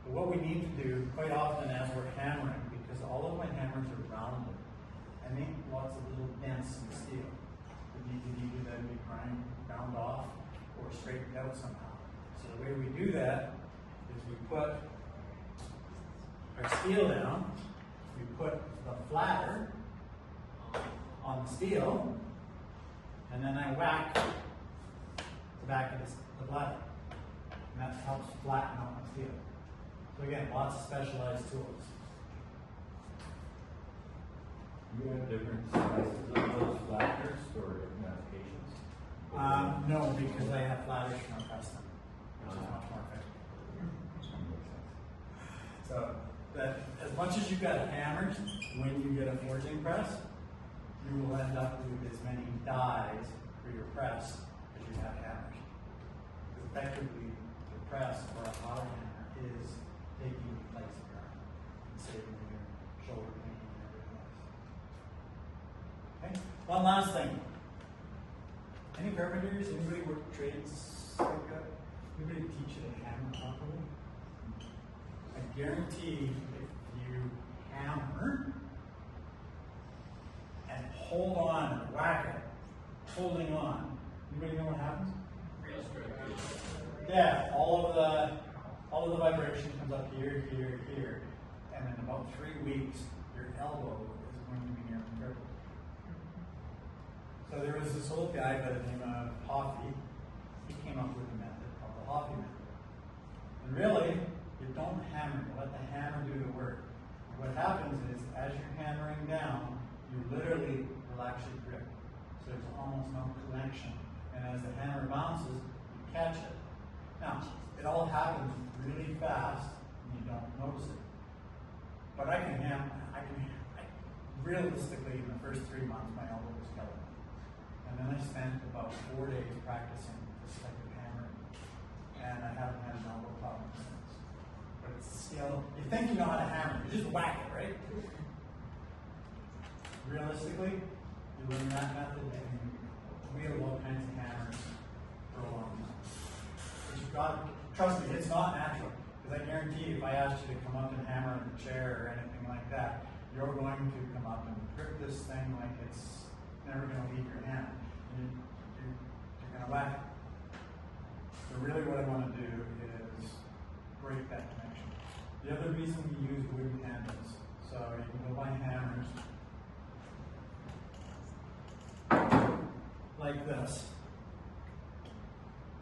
But what we need to do quite often as we're hammering, because all of my hammers are rounded, I make lots of little dents in the steel that need to either then be ground off or straightened out somehow. So the way we do that is we put our steel down, we put the flatter on the steel, and then I whack the back of the flatter. And that helps flatten out my steel. So again, lots of specialized tools. You have different sizes of those flatters or different applications? No, because I have flatters from custom, which is much more effective. So that as much as you've got hammers, when you get a forging press, you will end up with as many dies for your press as you have hammers. Because effectively, the press or a hollow hammer is taking the place of your arm and saving your shoulder pain and everything else. Okay. One last thing. Any carpenters? Anybody work trades like that? Anybody teach you to hammer properly? I guarantee if you hammer and hold on or whack it, holding on, anybody know what happens? Real straight. Yeah, all of the vibration comes up here, here, here, and in about 3 weeks, your elbow is going to be near crippled. So there was this old guy by the name of Hoffy. He came up with a method called the Hoffy method. And really, you don't hammer, you let the hammer do the work. And what happens is, as you're hammering down, you literally relax your grip. So there's almost no connection. And as the hammer bounces, you catch it. Now, it all happens really fast, and you don't notice it. But realistically, in the first 3 months, my elbow was killing me. And then I spent about 4 days practicing this type of hammering. And I haven't had an elbow problem since. But it's still, you think you know how to hammer, you just whack it, right? Realistically, you learn that method, and you wield all kinds of hammers for a long time. But you've got, trust me, it's not natural. Because I guarantee you, if I asked you to come up and hammer in a chair or anything like that, you're going to come up and grip this thing like it's never going to leave your hand. And you're going to whack it. So really what I want to do is break that connection. The other reason we use wooden handles, so you can go buy hammers like this.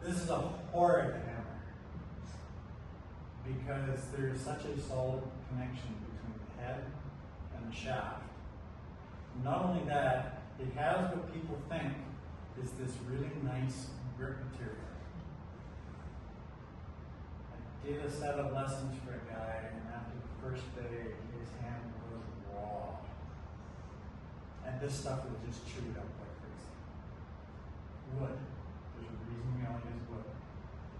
This is a horrid hammer because there is such a solid connection between the head and the shaft. Not only that, it has what people think is this really nice grip material. I did a set of lessons for a guy, and after the first day, his hand was raw. And this stuff was just chewed up like crazy. Wood. There's a reason we all use wood.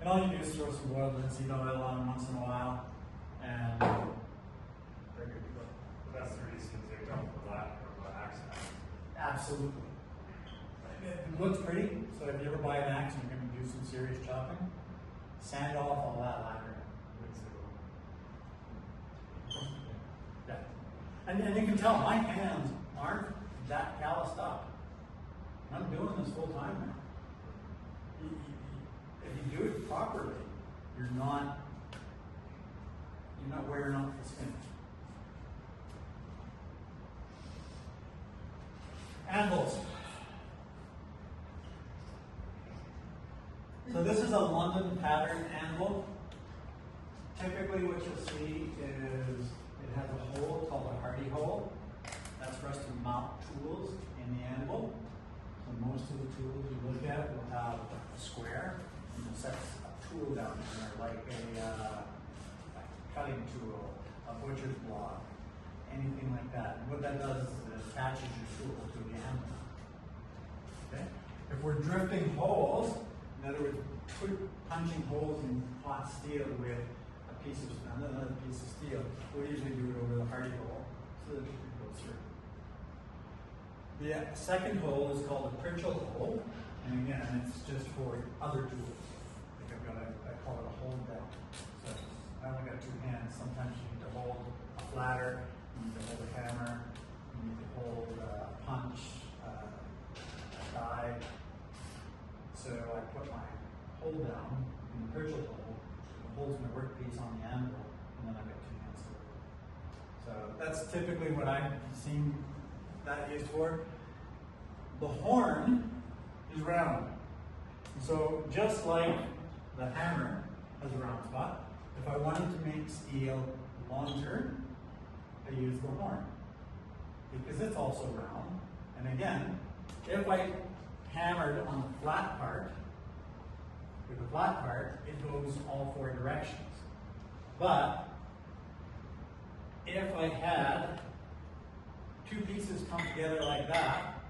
And all you do is throw some boiled linseed oil on once in a while, and they're good to go. That's the reason they don't black or axe. Absolutely. It looks pretty, so if you ever buy an axe and you're going to do some serious chopping, sand off all that lacquer. Yeah. And you can tell my hands aren't that calloused up. I'm doing this full time now. If you do it properly, you're not wearing off the skin. Anvils. So this is a London pattern anvil. Typically what you'll see is it has a hole called a hardy hole. That's for us to mount tools in the anvil. So most of the tools you look at will have a square, and you'll set a tool down there, like a cutting tool, a butcher's block, anything like that. And what that does is it attaches your tool to the anvil. Okay? If we're drifting holes, in other words, punching holes in hot steel with another piece of steel, we'll usually do it over the hardy hole so that it can go through. The second hole is called a Pritchell hole, and again, it's just for other tools. Like I call it a hold down. So I only got 2 hands. Sometimes you need to hold a flatter, you need to hold a hammer, you need to hold a punch, a die. So I put my hold down in the Purchase hole, it holds my workpiece on the anvil, and then I've got two hands to work. So that's typically what I've seen that used for. The horn is round. So just like the hammer has a round spot, if I wanted to make steel longer, I use the horn because it's also round. And again, if I hammered on the flat part, with the flat part, it goes all four directions. But if I had two pieces come together like that,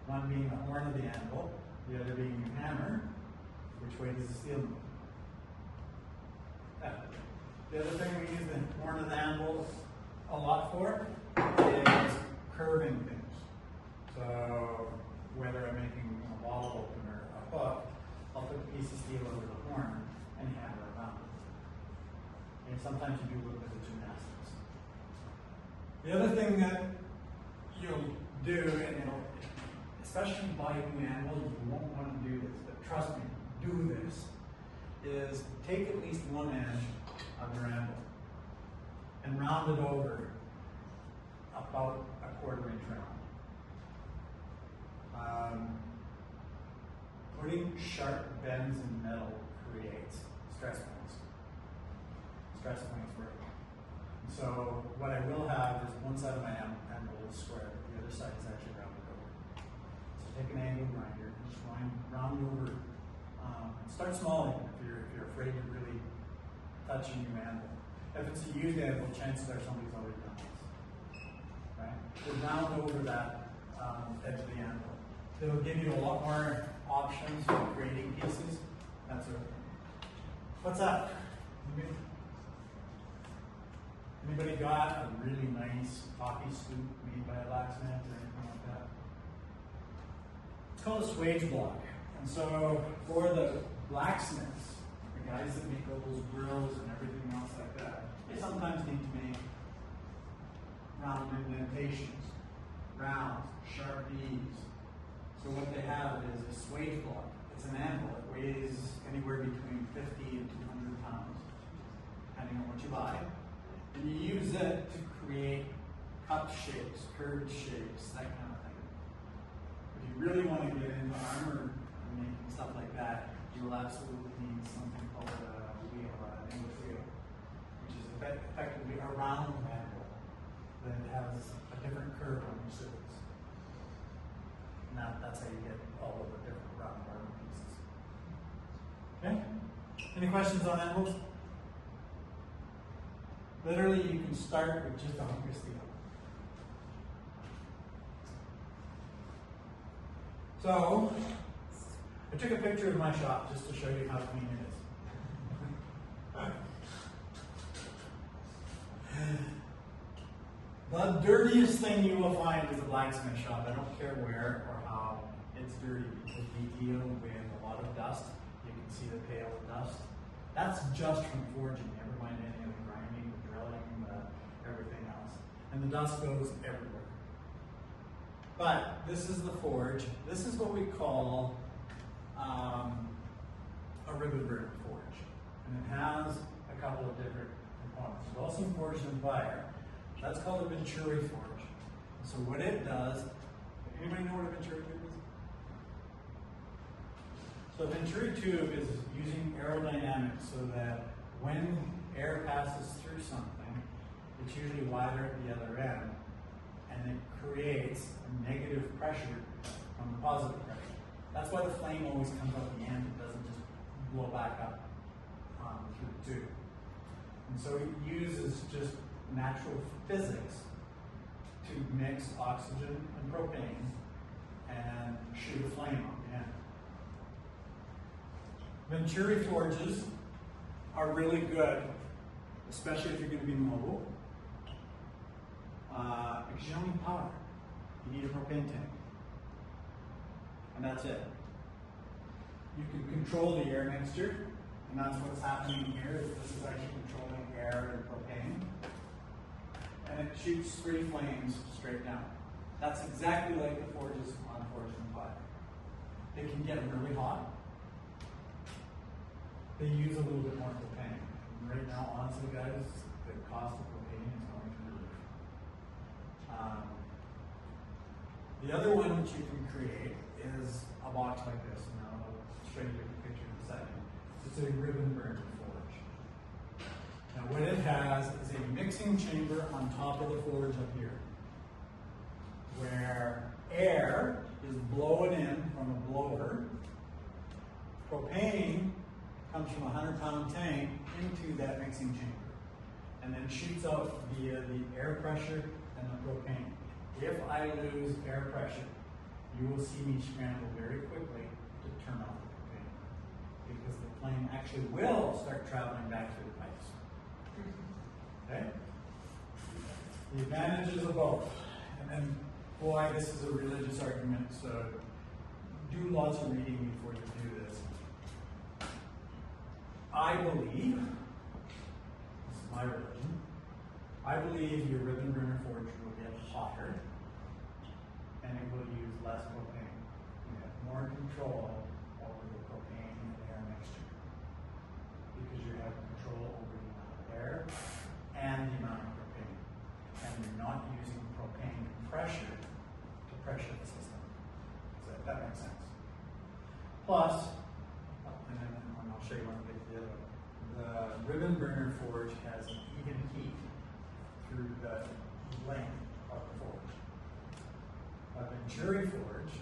one being the horn of the anvil, the other being the hammer, which way does the steel move? The other thing we use the horn of the anvil a lot for is curving things. So whether I'm making a wall opener, a hook, I'll put a piece of steel over the horn and hammer around. And sometimes you do a little bit of gymnastics. The other thing that you'll do, and especially by new anvil, you won't want to do this, but trust me, do this, is take at least one edge of your anvil and round it over about a 1/4 inch round. Putting sharp bends in metal creates stress points. Stress points work. So what I will have is one side of my anvil is square, but the other side is actually rounded over. So take an angle grinder and just round over. Start small if you're afraid of really touching your anvil. If it's a used anvil, chances are somebody's already done this. Right? So round over that edge of the anvil. It'll give you a lot more options for creating pieces. That sort of thing. What's that? Anybody got a really nice coffee scoop made by a blacksmith or anything like that? It's called a swage block. And so for the blacksmiths, the guys that make all those grills and everything else like that, they sometimes need to make round indentations, rounds, sharp E's. So what they have is a swage block. It's an anvil. It weighs anywhere between 50 and 200 pounds, depending on what you buy. And you use it to create cup shapes, curved shapes, that kind of thing. If you really want to get into armor and making stuff like that, you will absolutely need something called a wheel, an English wheel, which is effectively a round anvil that has a different curve on your surface. And that's how you get all of the different round armor pieces. Okay? Any questions on anvils? Literally, you can start with just a hunk of steel. So, I took a picture of my shop just to show you how clean it is. The dirtiest thing you will find is a blacksmith shop. I don't care where or how, it's dirty because we deal with a lot of dust. You can see the pail of dust. That's just from forging, never mind any of the grinding, the drilling, everything else. And the dust goes everywhere. But this is the forge. This is what we call a ribbon burner forge. And it has a couple of different components. It's also forged in fire. That's called a Venturi forge. So what it does, anybody know what a Venturi tube is? So a Venturi tube is using aerodynamics so that when air passes through something, it's usually wider at the other end, and it creates a negative pressure from the positive pressure. That's why the flame always comes out the end. It doesn't just blow back up through the tube. And so it uses just natural physics to mix oxygen and propane and shoot a flame on the end. Venturi forges are really good, especially if you're going to be mobile, because you don't need power. You need a propane tank. And that's it. You can control the air mixture, and that's what's happening here. This is actually controlling air and propane. And it shoots 3 flames straight down. That's exactly like the forges on Forged in Fire. It can get really hot, they use a little bit more propane. And right now, honestly, guys, the cost of propane is going through the roof. The other one that you can create is a box like this. Now, I'll show you a picture in a second. It's a ribbon burner forge. Now, what it has is a mixing chamber on top of the forge up here, where air is blowing in from a blower. Propane comes from a 100-pound tank into that mixing chamber, and then shoots out via the air pressure and the propane. If I lose air pressure, you will see me scramble very quickly to turn off the propane, because the plane actually will start traveling back through the pipes. Okay? The advantages of both. And then, boy, this is a religious argument, so do lots of reading before you do this. I believe, this is my religion, I believe your ribbon burner forge will get hotter and it will use less propane. You have more control over the propane and air mixture, because you have control over the amount of air and the amount of propane. And you're not using propane pressure to pressure the system. So if that makes sense. Plus, and then I'll show you when we get to the other one. The ribbon burner forge has an even heat through the length of the forge. A Venturi forge,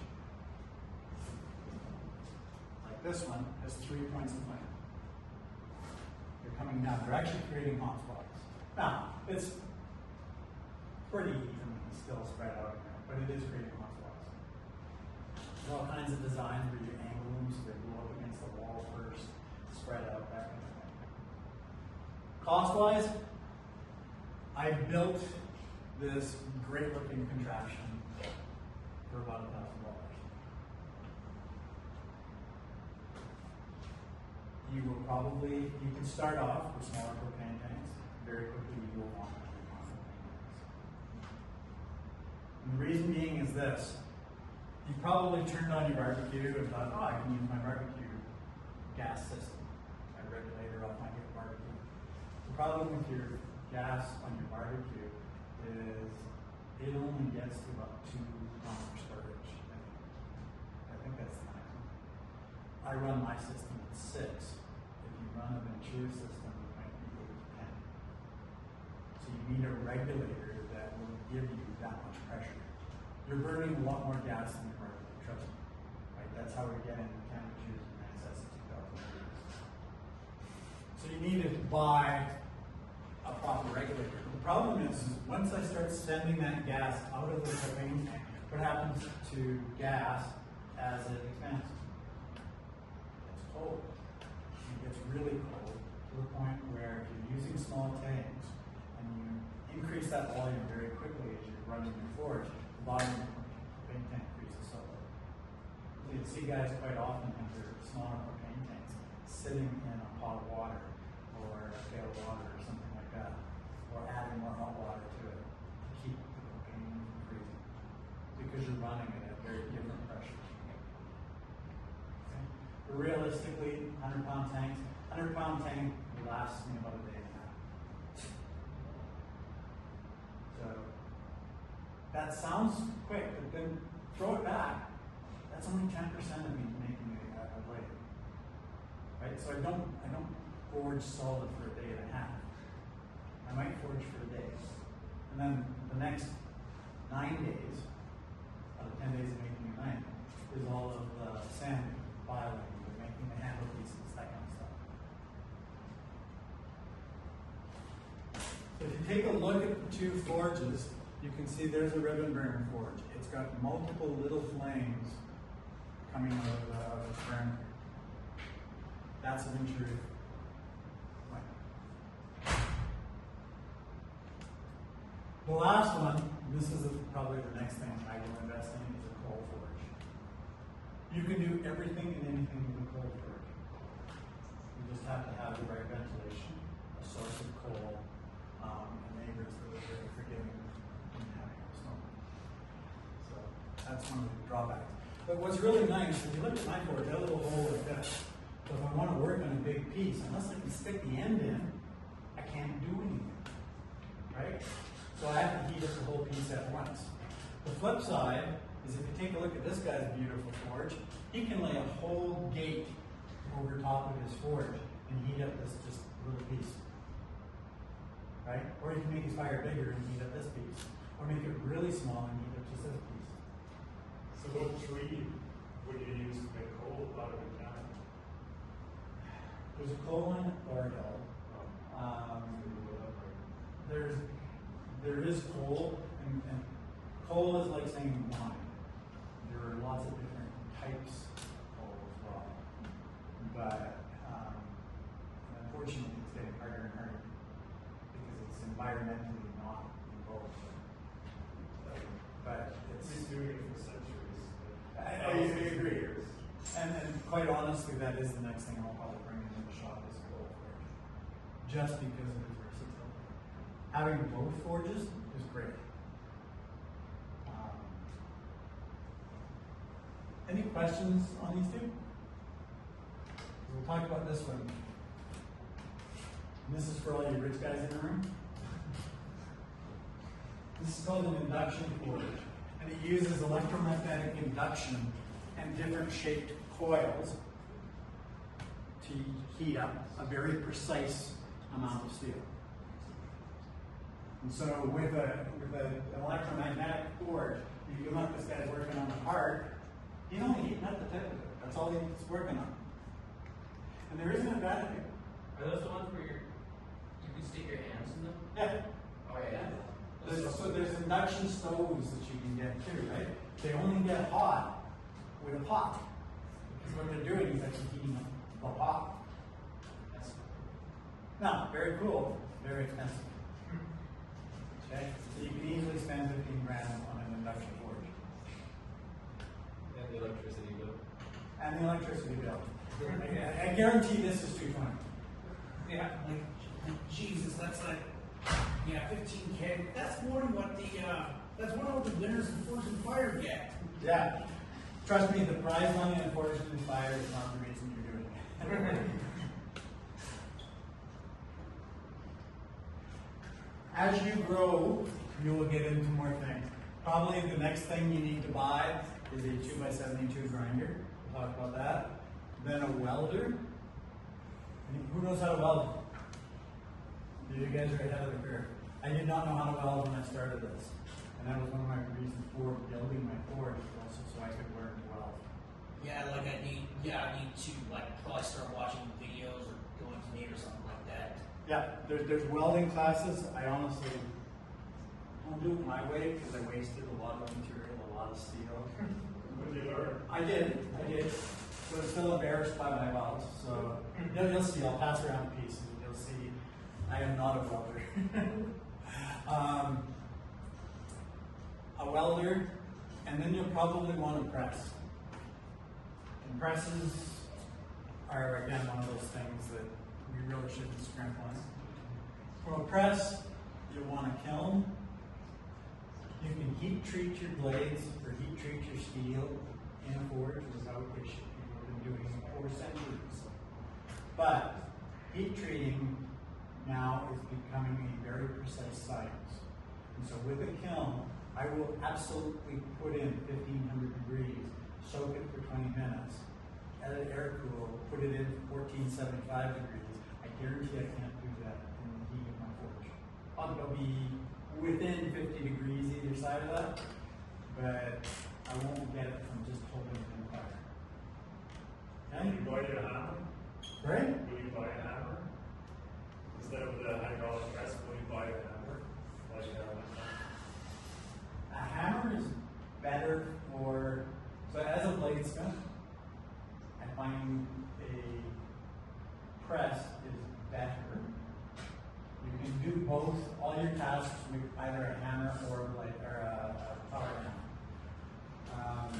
like this one, has 3 points of flame. They're coming down. They're actually creating hot spots. Now, it's pretty evenly still spread out in there, but it is creating hot spots. There's all kinds of designs where you angle them so they blow up against the wall first, spread out, that kind of thing. Cost-wise, I built this great-looking contraption for about $1,000. You will probably, you can start off with smaller propane tanks. Very quickly you will want to propane tanks. And the reason being is this. You probably turned on your barbecue and thought, oh, I can use my barbecue gas system, my regulator off my barbecue. The problem with your gas on your barbecue is it only gets to about 2 pounds per storage. I think that's the maximum. I run my system at 6. If you run a Venturi system, it might be 8 to 10. So you need a regulator that will give you that much pressure. You're burning a lot more gas than your regulator, trust me. Right? That's how we're getting the temperatures in excess of 2,000 degrees. So you need to buy a proper regulator. The problem is once I start sending that gas out of the propane tank, what happens to gas as it expands? It's cold. It gets really cold to the point where if you're using small tanks and you increase that volume very quickly as you're running your forge, the bottom of the propane tank freezes solid. So you'll see guys quite often have their smaller propane tanks sitting in a pot of water or a pail of water or something like that, or adding more hot water to it to keep the propane from freezing, because you're running it at very different pressures. Okay? But realistically, 100-pound tanks, 100-pound tank lasts me about a day and a half. So that sounds quick, but then throw it back. That's only 10% of me making a blade. Right? So I don't forge solid for a day and a half. I might forge for a day. And then the next 9 days, out of 10 days of making a knife, is all of the sanding, filing, making the handle pieces, that kind of stuff. So if you take a look at the 2 forges, you can see there's a ribbon burner forge. It's got multiple little flames coming out of the burner. That's a Venturi. The last one, this is probably the next thing I will invest in, is a coal forge. You can do everything and anything with a coal forge. You just have to have the right ventilation, a source of coal, and neighbors that are very forgiving in having a smoke. So that's one of the drawbacks. But what's really nice, if you look at my forge, that little hole like this, So if I want to work on a big piece, unless I can stick the end in, I can't do anything, right? So I have to heat up the whole piece at once. The flip side is if you take a look at this guy's beautiful forge, he can lay a whole gate over top of his forge and heat up this just little piece, right? Or you can make his fire bigger and heat up this piece, or make it really small and heat up just this piece. So what tree would you use to make coal out of a can? There's a coal one at Thorhill. There is coal, and coal is like saying wine. There are lots of different types of coal as well. But unfortunately, it's getting harder and harder because it's environmentally not involved. But it's. He's doing it for centuries. I agree. And quite honestly, that is the next thing I'll probably bring into the shop is a coal forge. Just because of its versatility. Having both forges is great. Any questions on these two? We'll talk about this one. And this is for all you rich guys in the room. This is called an induction forge. And it uses electromagnetic induction and different shaped coils to heat up a very precise amount of steel. And so with an electromagnetic forge, you can look, this guy's working on the part, he's only heating up the tip of it. That's all he's working on. And there isn't a bad thing. Are those the ones where you can stick your hands in them? Yeah. Oh yeah. There's induction stoves that you can get too, right? They only get hot with a pot. Because what they're doing is actually heating up the pot. That's Now, very cool, very expensive. Okay? So you can easily spend 15 grand on an induction forge. And the electricity bill. And the electricity bill. I guarantee this is 220. Yeah, like Jesus, that's like 15K. That's more than what the winners in Forge and Fire get. Yeah. Trust me, the prize money in Forged and Fire is not the reason you're doing it. As you grow, you will get into more things. Probably the next thing you need to buy is a 2x72 grinder. We'll talk about that. Then a welder. And who knows how to weld? You guys are ahead of the curve. I did not know how to weld when I started this. And that was one of my reasons for building my forge, also so I could learn to weld. Yeah, like I need to like probably start watching videos or going to NATE or something like that. Yeah, there's welding classes. I honestly don't do it my way because I wasted a lot of material, a lot of steel. What did you learn? I did. But I'm still embarrassed by my welds. So you'll see. I'll pass around a piece and you'll see I am not a welder. A welder, and then you'll probably want to press. And presses are again one of those things that we really shouldn't scrimp on. For a press, you want a kiln. You can heat treat your blades or heat treat your steel in a forge without issue. People have been doing it for centuries. But heat treating now is becoming a very precise science. And so with a kiln, I will absolutely put in 1500 degrees, soak it for 20 minutes, let it air cool, put it in 1475 degrees. I guarantee I can't do that in the heat of my forge. I'll be within 50 degrees either side of that, but I won't get it from just holding it in the fire. Will you Okay? buy a hammer? Right? Will you buy a hammer? Instead of the hydraulic press, will you buy a hammer? Like A hammer is better for, so as a bladesmith, I find a press is better. You can do both, all your tasks with either a hammer or a power hammer.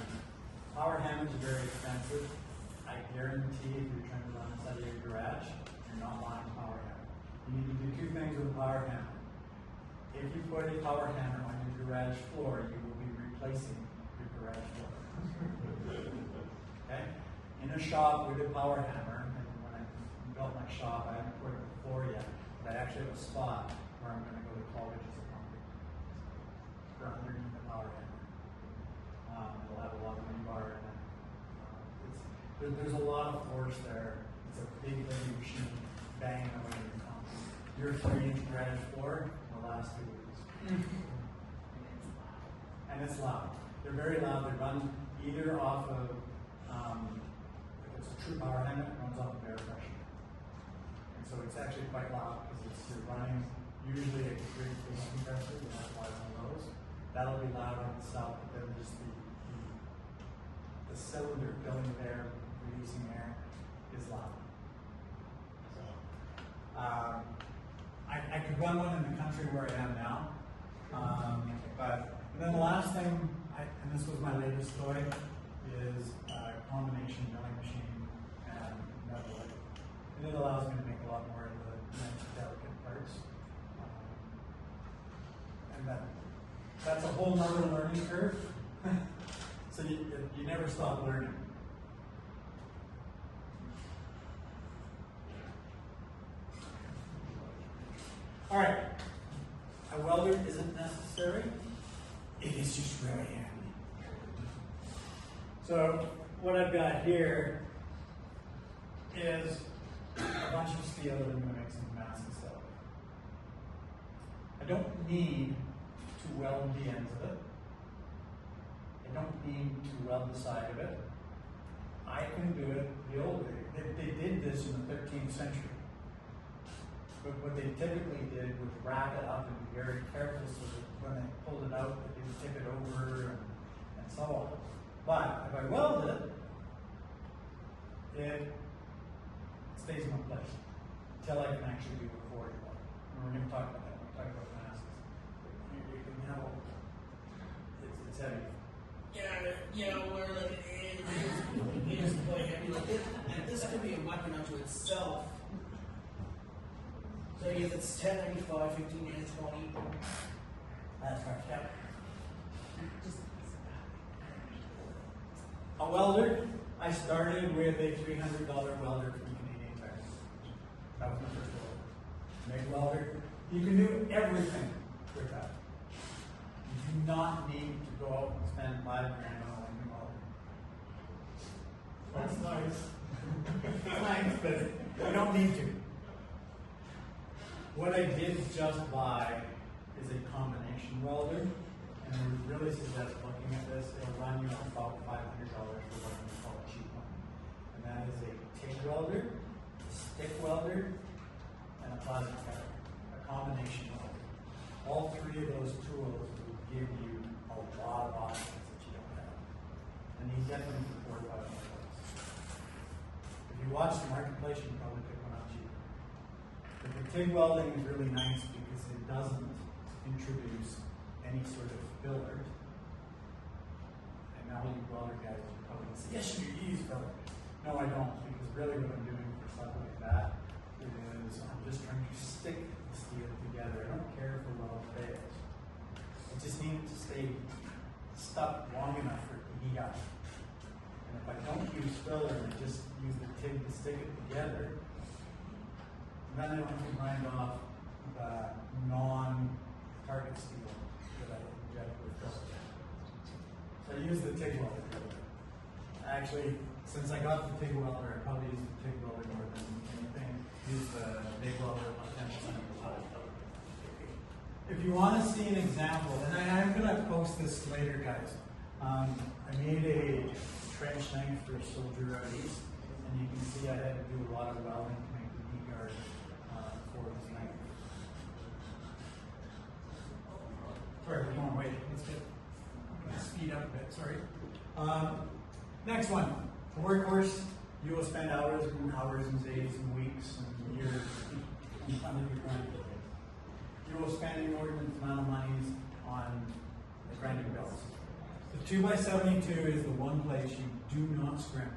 Power hammers are very expensive. I guarantee if you're trying to run this out of your garage, you're not buying a power hammer. You need to do two things with a power hammer. If you put a power hammer on your garage floor, you will be replacing your garage floor. Okay? In a shop with a power hammer, and my shop. I haven't put it before yet, but I actually have a spot where I'm gonna go to college as a concrete for underneath the power hammer. It'll have a lot of rebar in it. There's a lot of force there. It's a big, heavy machine banging away in your concrete. Your 3-inch garage floor will last 2 weeks. And it's loud. They're very loud. They run either off of, if it's a true power hammer, it runs off of air pressure. And so it's actually quite loud because you're running usually a great face compressor, and that's why it's on those. That'll be loud in itself, but then just the cylinder filling with air, releasing air is loud. So, I could run one in the country where I am now. And then the last thing, and this was my latest toy, is a combination milling machine and metal. And it allows me to make a lot more of the nice delicate parts. And that's a whole nother learning curve. So you never stop learning. All right, a welder isn't necessary. It is just really handy. So what I've got here is a bunch of steel that I'm going to make some Damascus out of. I don't need to weld the ends of it. I don't need to weld the side of it. I can do it the old way. They did this in the 13th century. But what they typically did was wrap it up and be very careful so that when they pulled it out, they didn't tip it over and so on. But if I weld it, it stays in place until I can actually do a 40 weld. And we're going to talk about that when we talk about Damascus. You can handle it's heavy. Yeah, we're like, it is quite heavy. Like and this could be a weapon unto itself. So if it's 1095, 15 minutes, 20. That's right, yeah. A welder, I started with a $300 welder from Canadian Tire. That was my first welder. Make welder. You can do everything with that. You do not need to go out and spend $5 grand on a new welder. That's nice. Nice, but you don't need to. What I did just buy is a combination welder, and I would really suggest looking at this. It'll run you about $500 for what we call a cheap one. And that is a TIG welder, a stick welder, and a plasma cutter, a combination welder. All three of those tools will give you a lot of options that you don't have. And you get them for $4 or $5. If you watch the marketplace, you can probably pick one up cheap. But the TIG welding is really nice because it doesn't introduce any sort of fillers. And now you welder guys are probably going to say, yes, you use fillers. No, I don't, because really what I'm doing for stuff like that is I'm just trying to stick the steel together. I don't care if the weld fails. I just need it to stay stuck long enough for it to heat up. And if I don't use filler and I just use the TIG to stick it together, then I don't have to grind off the non-target steel that I inject with filler. So I use the TIG welder. Actually, since I got the TIG welder, I probably use the TIG welder more than anything. Use the MIG welder about 10% of the time. If you want to see an example, and I'm going to post this later, guys. I made a trench knife for Soldier Out East, and you can see I had to do a lot of welding to make the D-guard for this knife. Sorry, come on, wait. Let's speed up a bit. Sorry. Next one. A workhorse. You will spend hours and hours and days and weeks and years in front of your grinding. You will spend an inordinate amount of money on the grinding belts. The 2x72 is the one place you do not scrimp.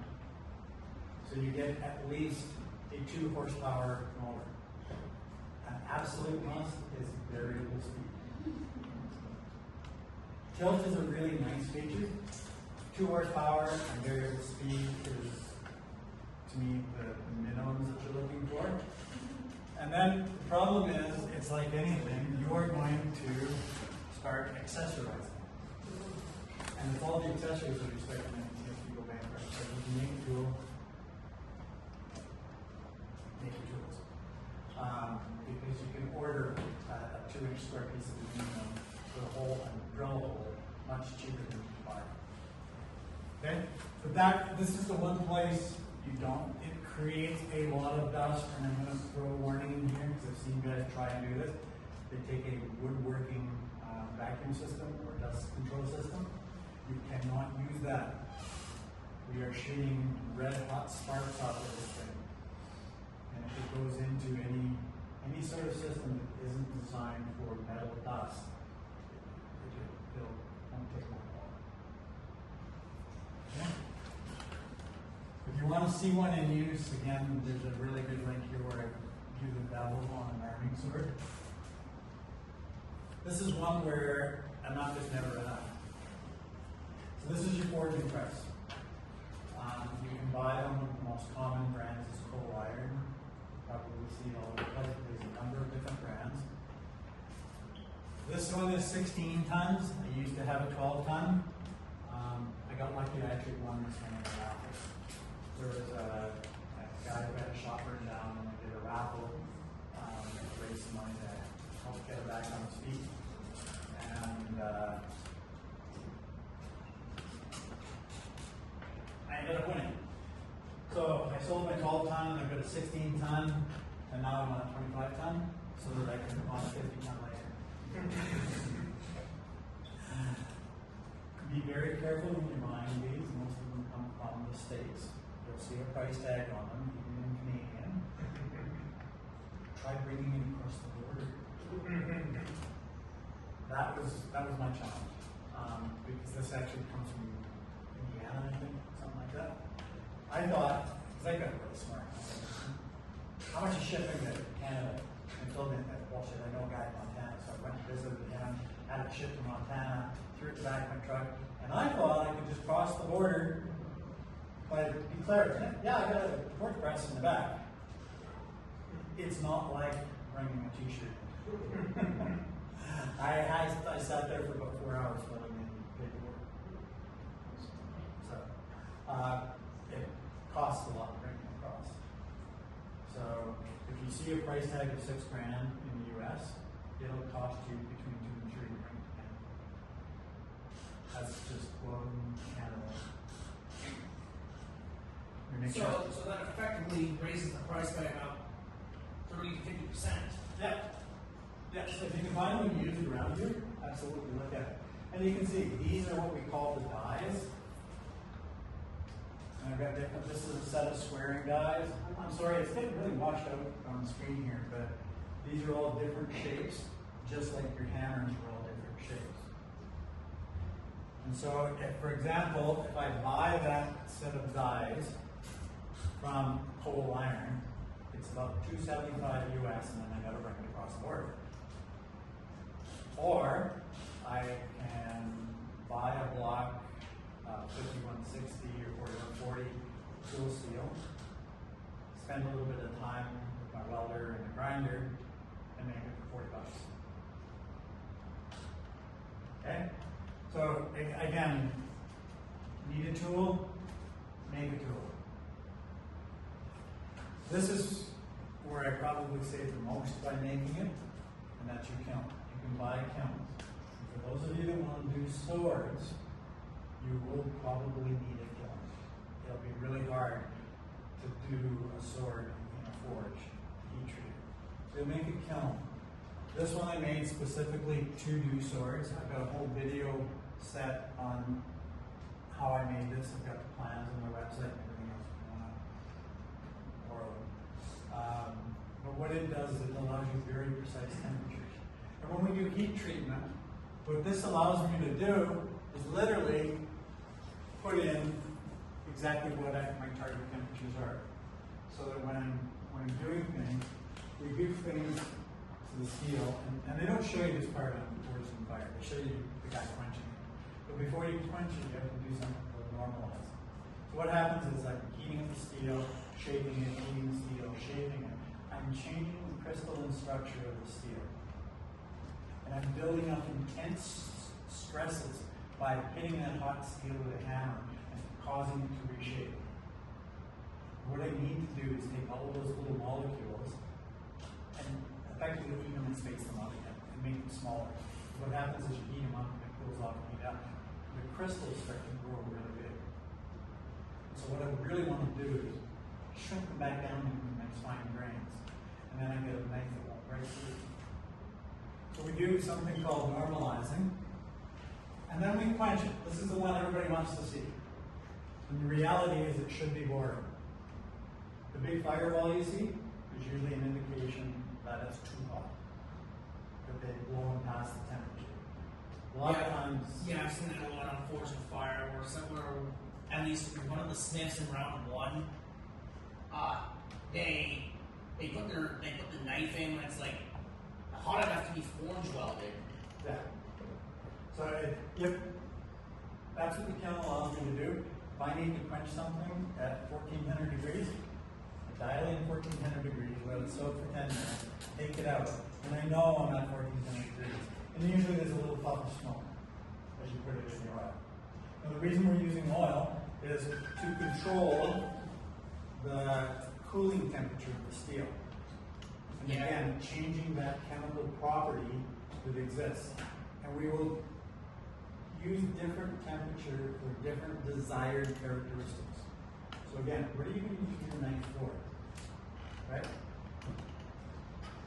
So you get at least a 2 horsepower motor. An absolute must is variable speed. Tilt is a really nice feature. 2 horsepower and variable speed is, to me, the minimums that you're looking for. And then the problem is, it's like anything, you are going to start accessorizing. And it's all the accessories that you start to make if you go bankrupt. So you can make a tool, make your tools. Because you can order a 2-inch square piece of aluminum with a hole and drill a hole much cheaper than you can buy. Okay? So this is the one place you don't. It creates a lot of dust, and I'm going to throw a warning in here because I've seen guys try and do this. They take a woodworking vacuum system or dust control system. You cannot use that. We are shooting red hot sparks out of this thing. And if it goes into any sort of system that isn't designed for metal dust, it won't take long. Okay? If you want to see one in use, again, there's a really good link here where I do the bevel on an arming sword. This is one where I'm not just never enough. So this is your forging press. You can buy them. The most common brands is Coal Iron. You probably see it all over the place. There's a number of different brands. This one is 16 tons. I used to have a 12 ton. I got lucky. I actually won this one in a raffle. There was a guy who had a shop burned down, and I did a raffle. Raised some money to help get it back on its feet. And I ended up winning. So I sold my 12 ton, I got a 16 ton, and now I'm on a 25 ton, so that I can on a 50 ton later. Be very careful when you're buying these. Most of them come from the States. You'll see a price tag on them, even in Canadian. Try bringing it across the border. That was my challenge, because this actually comes from Indiana, I think, something like that. I thought, because I got really smart, I was like, how much is shipping to Canada? And told me that bullshit. I know a guy in Montana, so I went to visit him, had it shipped to Montana, threw it in the back of my truck, and I thought I could just cross the border by declaring, yeah, I got a torch press in the back. It's not like bringing a t-shirt. I sat there for about 4 hours filling in paperwork. So, it costs a lot to bring it across. So, if you see a price tag of $6 grand in the US, it'll cost you between 2 and 3 to bring it to Canada. That's just one Canada. So that effectively raises the price by about 30 to 50%. Yeah. Yeah, so if you can find one used around here, absolutely look at it. And you can see, these are what we call the dies. And I've got different, this is a set of squaring dies. I'm sorry, it's getting really washed out on the screen here, but these are all different shapes, just like your hammers are all different shapes. And so, if, for example, if I buy that set of dies from Coal Iron, it's about $275 US, and then I gotta bring it across the border. Or I can buy a block, 5160 or 4140 tool steel, spend a little bit of time with my welder and the grinder, and make it for $40. Okay? So again, need a tool, make a tool. This is where I probably save the most by making it, and that's your kiln. You can buy kilns. For those of you that want to do swords, you will probably need a kiln. It'll be really hard to do a sword in a forge, heat treat. So make a kiln. This one I made specifically to do swords. I've got a whole video set on how I made this. I've got the plans on my website and everything else if you want to borrow them. But what it does is it allows you very precise temperatures. And when we do heat treatment, what this allows me to do is literally put in exactly what my target temperatures are. So that when I'm doing things, we do things to the steel, and they don't show you this part on Forging Fire. They show you the guy quenching it. But before you quench it, you have to do something to normalize. So what happens is I'm heating up the steel, shaping it, heating the steel, shaping it. I'm changing the crystalline structure of the steel. And I'm building up intense stresses by hitting that hot steel with a hammer and causing it to reshape. What I need to do is take all of those little molecules and effectively evenly space them out again and make them smaller. What happens is you heat them up and it cools off and heat up. The crystals start to grow really big. So what I really want to do is shrink them back down into nice fine grains. And then I get a knife that won't break through. So we do something called normalizing. And then we quench it. This is the one everybody wants to see. And the reality is it should be boring. The big fireball you see is usually an indication that it's too hot. That they've blown past the temperature. A lot of times. Yeah, I've seen that a lot on Forge and Fire, where somewhere, at least one of the Smiths in round one, they put the knife in when it's like hot enough to be forge welded. Yeah. So if that's what the count allows me to do, if I need to quench something at 1400 degrees, I dial in 1400 degrees, let it soak for 10 minutes, take it out, and I know I'm at 1400 degrees. And usually there's a little puff of smoke as you put it in the oil. Now the reason we're using oil is to control the cooling temperature of the steel. And Yeah. again, changing that chemical property that exists. And we will use different temperature for different desired characteristics. So again, what are you going to use your knife for? Right?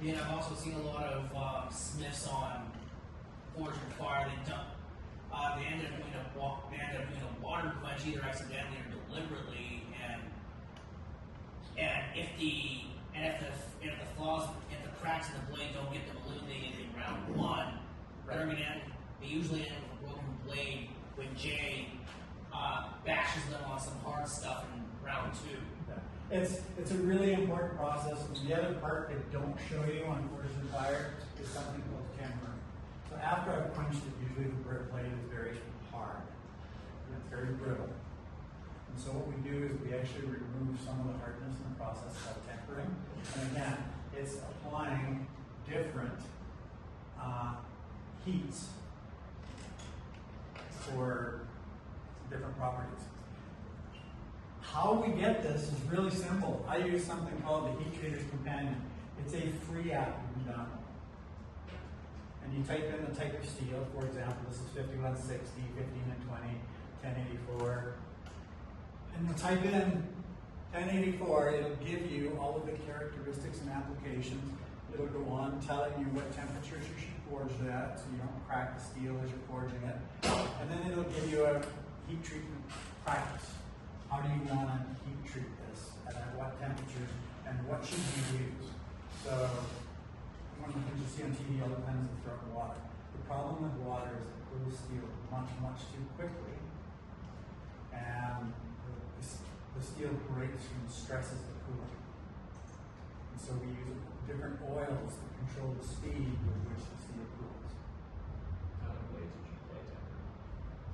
Yeah, I've also seen a lot of Smiths on Forge and Fire. They ended up doing a water quench either accidentally or deliberately, and if the flaws, if the cracks in the blade don't get them eliminated in round one, they usually end with a broken blade when Jay bashes them on some hard stuff in round two. Yeah. It's a really important process. And the other part they don't show you on Forge and Fire is something called tempering. So after I've quenched it, usually the blade is very hard. And it's very brittle. And so what we do is we actually remove some of the hardness in the process called tempering. And again, it's applying different heats for different properties. How we get this is really simple. I use something called the Heat Treater's Companion. It's a free app you can download. And you type in the type of steel, for example, this is 5160, 1520, 1084. And you type in 1084, it'll give you all of the characteristics and applications. It'll go on telling you what temperatures you should forge that, so you don't crack the steel as you're forging it. And then it'll give you a heat treatment practice. How do you want to heat treat this, and at what temperatures, and what should you use? So, one of the things you see on TV all the time is the throw of water. The problem with water is it cools steel much, much too quickly, and the steel breaks from the stresses of cooling. And so we use different oils to control the speed with which the steel cools. What kind of blades would you play tempered?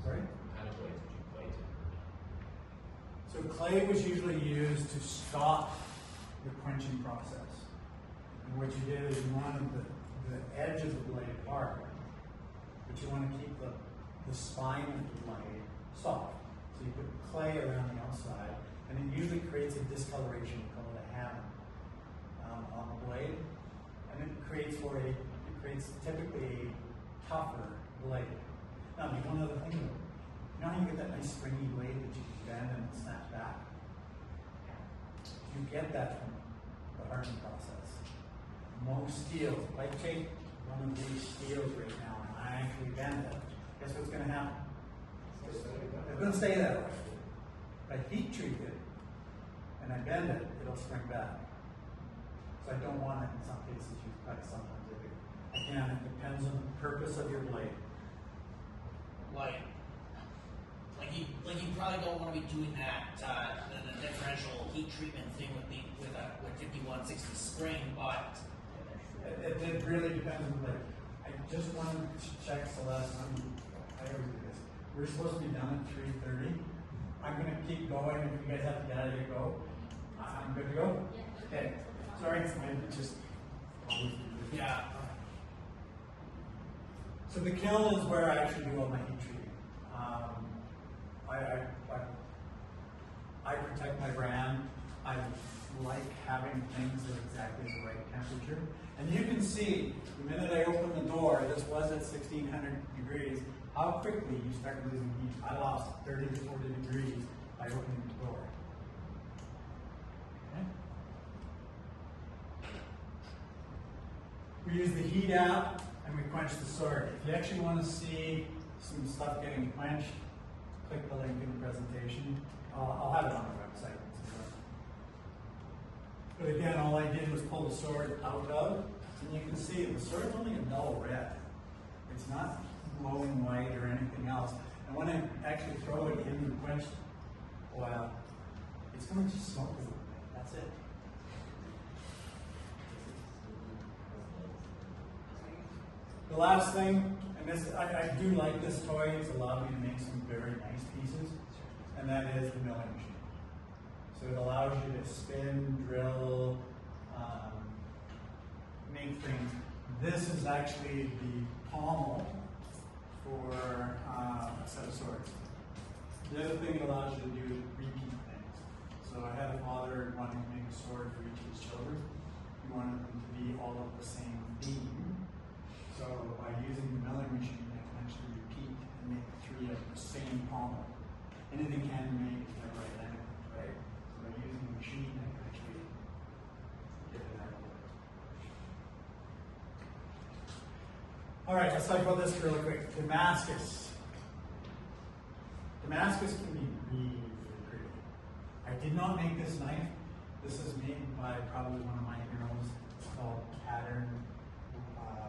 Sorry? What kind of blades would you play tempered? So clay was usually used to stop the quenching process. And what you did is you wanted the edge of the blade hard, but you want to keep the spine of the blade soft. So you put clay around the outside, and it usually creates a discoloration called a hammer on the blade, and it creates typically a tougher blade. Now, there's one other thing though. You know how you get that nice springy blade that you can bend and snap back? You get that from the hardening process. Most steels, if I take one of these steels right now and I actually bend it, guess what's going to happen? It's going to stay that way. If I heat treat it and I bend it, it'll spring back. So I don't want it in some cases use cut, sometimes I do. Again, it depends on the purpose of your blade. Like you probably don't want to be doing that the differential heat treatment thing with 5160 spring, but It really depends on the blade. I just wanted to check Celeste. I always do this. We're supposed to be done at 3:30. I'm going to keep going. If you guys have to get out of here, go. I'm good to go. Yeah. Okay. Sorry, I just always do this. Yeah. So the kiln is where I actually do all my heat treating. I protect my brand. I like having things at exactly the right temperature. And you can see, the minute I opened the door, this was at 1600 degrees, how quickly you start losing heat. I lost 30 to 40 degrees by opening the door. Okay. We use the heat app and we quench the sword. If you actually want to see some stuff getting quenched, click the link in the presentation. I'll have it on our website. But again, all I did was pull the sword out of, and you can see the sword's only a dull red. It's not glowing white or anything else. And when I actually throw it in the quenched oil, it's going to just smoke a little bit. That's it. The last thing, and this I do like this toy, it's allowed me to make some very nice pieces, and that is the milling machine. So it allows you to spin, drill, make things. This is actually the pommel for a set of swords. The other thing it allows you to do is repeat things. So I had a father wanting to make a sword for each of his children. He wanted them to be all of the same theme. So by using the milling machine, I can actually repeat and make 3 of the same pommel. Anything handmade is never identical, right? So by using the machine, I can actually get it out of the way. All right, let's talk about this really quick. Damascus. Damascus can be really, really pretty. I did not make this knife. This is made by probably one of my heroes. It's called Pattern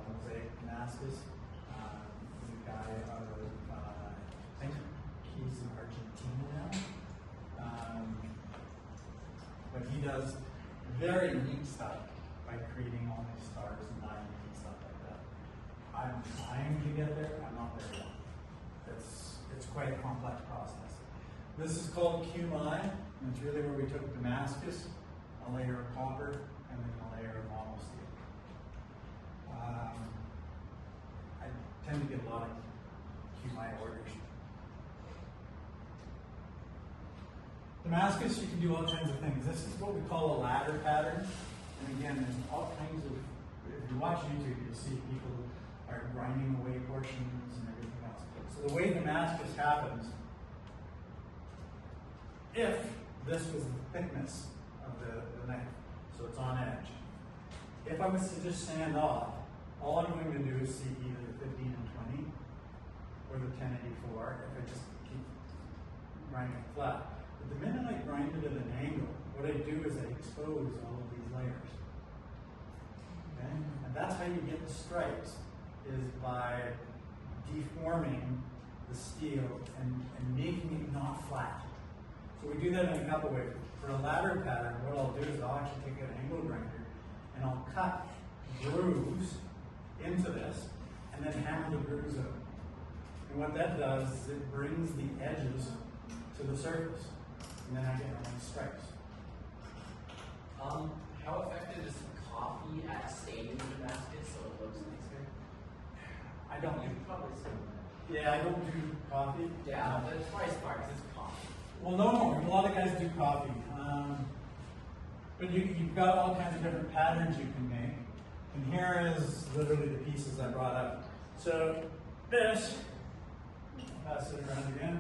Mosaic Damascus. He's a guy out of, I think he's in Argentina now. But he does very neat stuff by creating all these stars and diamonds and stuff like that. I'm trying to get there, I'm not there yet. It's quite a complex process. This is called QMI, and it's really where we took Damascus, a layer of copper, and then a layer of mono steel. I tend to get a lot of QMI orders. Damascus, you can do all kinds of things. This is what we call a ladder pattern. And again, there's all kinds of, if you watch YouTube, you'll see people are grinding away portions and everything else. So the way Damascus happens, if this was the thickness of the knife, so it's on edge. If I was to just sand off, all I'm going to do is see either the 15 and 20 or the 1084 if I just keep grinding it flat. But the minute I grind it at an angle, what I do is I expose all of these layers. Okay? And that's how you get the stripes, is by deforming the steel and making it not flat. So we do that in a couple ways. For a ladder pattern, what I'll do is I'll actually take an angle grinder and I'll cut grooves into this and then hammer the grooves out. And what that does is it brings the edges to the surface. And then I get my stripes. How effective is coffee at staining Damascus so it looks nicer? I don't do, Probably similar. yeah, I don't do coffee. Yeah, the price part is coffee. Well, no, a lot of guys do coffee. But you've got all kinds of different patterns you can make. And here is literally the pieces I brought up. So this, pass it around again.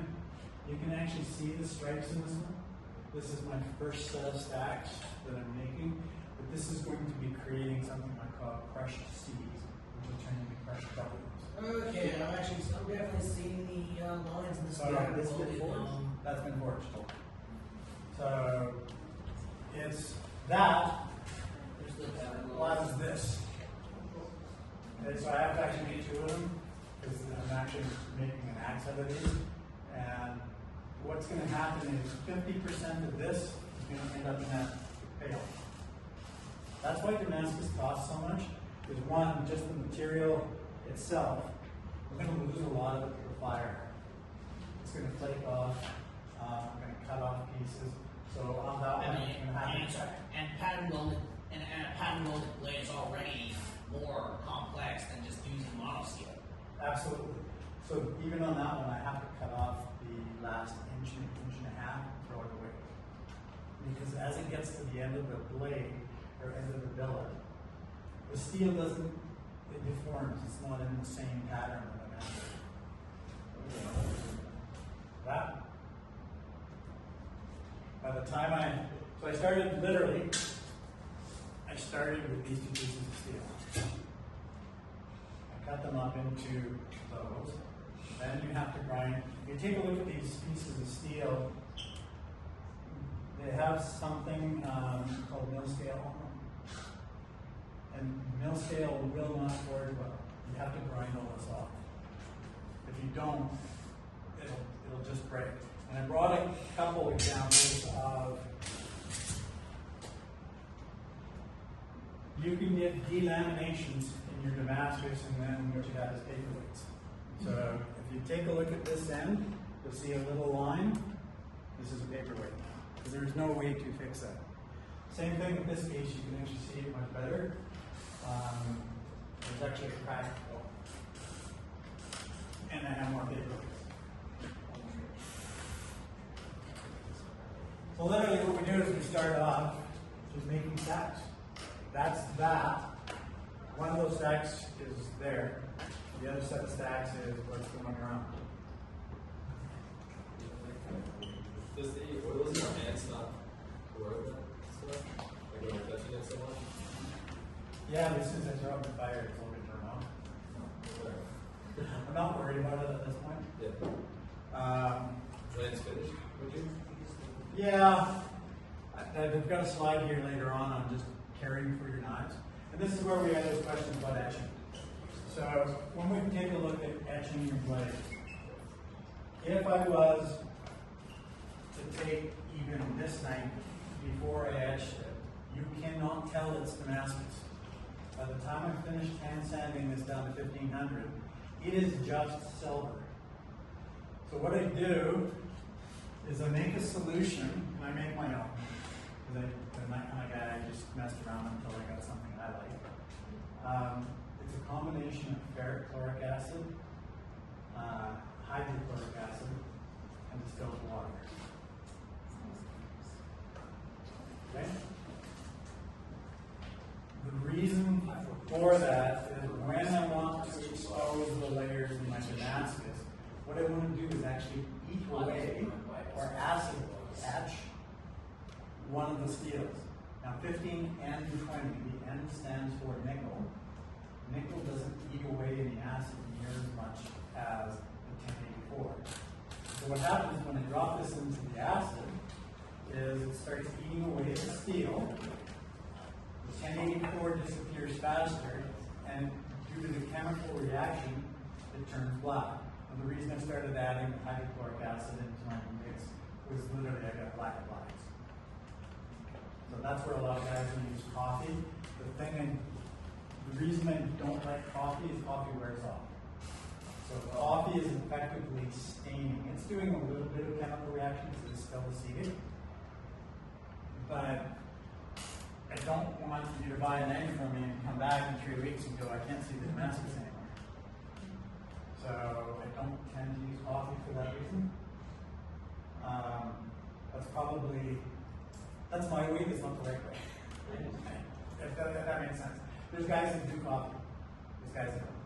You can actually see the stripes in this one. This is my first set of stacks that I'm making. But this is going to be creating something I call crushed C's, which will turn into crushed W's. Okay, I'm definitely seeing the lines in the So stack. this been forged? That's been forged. So it's that plus this. Okay, so I have to actually make 2 of them because I'm actually making an axe out of these. And what's going to happen is 50% of this is going to end up in that pail. That's why Damascus costs so much. Is one, just the material itself, we're going to lose a lot of it to the fire. It's going to flake off. I'm going to cut off pieces. So on that one, I'm going to have to check. And pattern welded blade is already So even on that one, I have to cut off the last inch and a half, throw it away. Because as it gets to the end of the blade, or end of the billet, the steel doesn't, it deforms, it's not in the same pattern of the master. That, by the time so I started literally, I started with these two pieces of steel. I cut them up into those. Then you have to grind. If you take a look at these pieces of steel, they have something called mill scale on them. And mill scale will not forge well. You have to grind all this off. If you don't, it'll just break. And I brought a couple examples of, you can get delaminations in your Damascus, and then what you have is paperweights. So if you take a look at this end, you'll see a little line. This is a paperweight now, because there's no way to fix that. Same thing with this case, you can actually see it much better. There's actually a crack. And I have more paperweights. So literally what we do is we start off just making stacks. That's that. One of those stacks is there. The other set of stacks is what's going around. Does the oils in your hands not corrode that stuff? Like when you're touching it so much? Yeah, as soon as I throw it in the fire, it's all going to turn off. Whatever. I'm not worried about it at this point. Yeah. When it's finished, would you? Yeah. I've got a slide here later on just carrying for your knives. And this is where we had those questions about etching. So when we take a look at etching your blade, if I was to take even this knife before I etched it, you cannot tell it's Damascus. By the time I finished hand sanding this down to 1500, it is just silver. So what I do is I make a solution, and I make my own. Because I'm that kind of guy, I just messed around until I got something I like. It's a combination of ferric chloric acid, hydrochloric acid, and distilled water. Okay? The reason for that is when I want to expose the layers in my Damascus, what I want to do is actually eat away or acid etch one of the steels. Now 15 and 20, the N stands for nickel. Nickel doesn't eat away any acid near as much as the 1084. So what happens when I drop this into the acid is it starts eating away the steel. The 1084 disappears faster, and due to the chemical reaction, it turns black. And the reason I started adding hydrochloric acid into my mix was literally I got black blacks. So that's where a lot of guys use coffee. The reason I don't like coffee is coffee wears off. So coffee is effectively staining. It's doing a little bit of chemical reaction because it's still acetic. But I don't want you to buy a knife from me and come back in 3 weeks and go, I can't see the Damascus anymore. So I don't tend to use coffee for that reason. That's my way, that's not the right way. If that makes sense. There's guys that do coffee. There's guys that don't.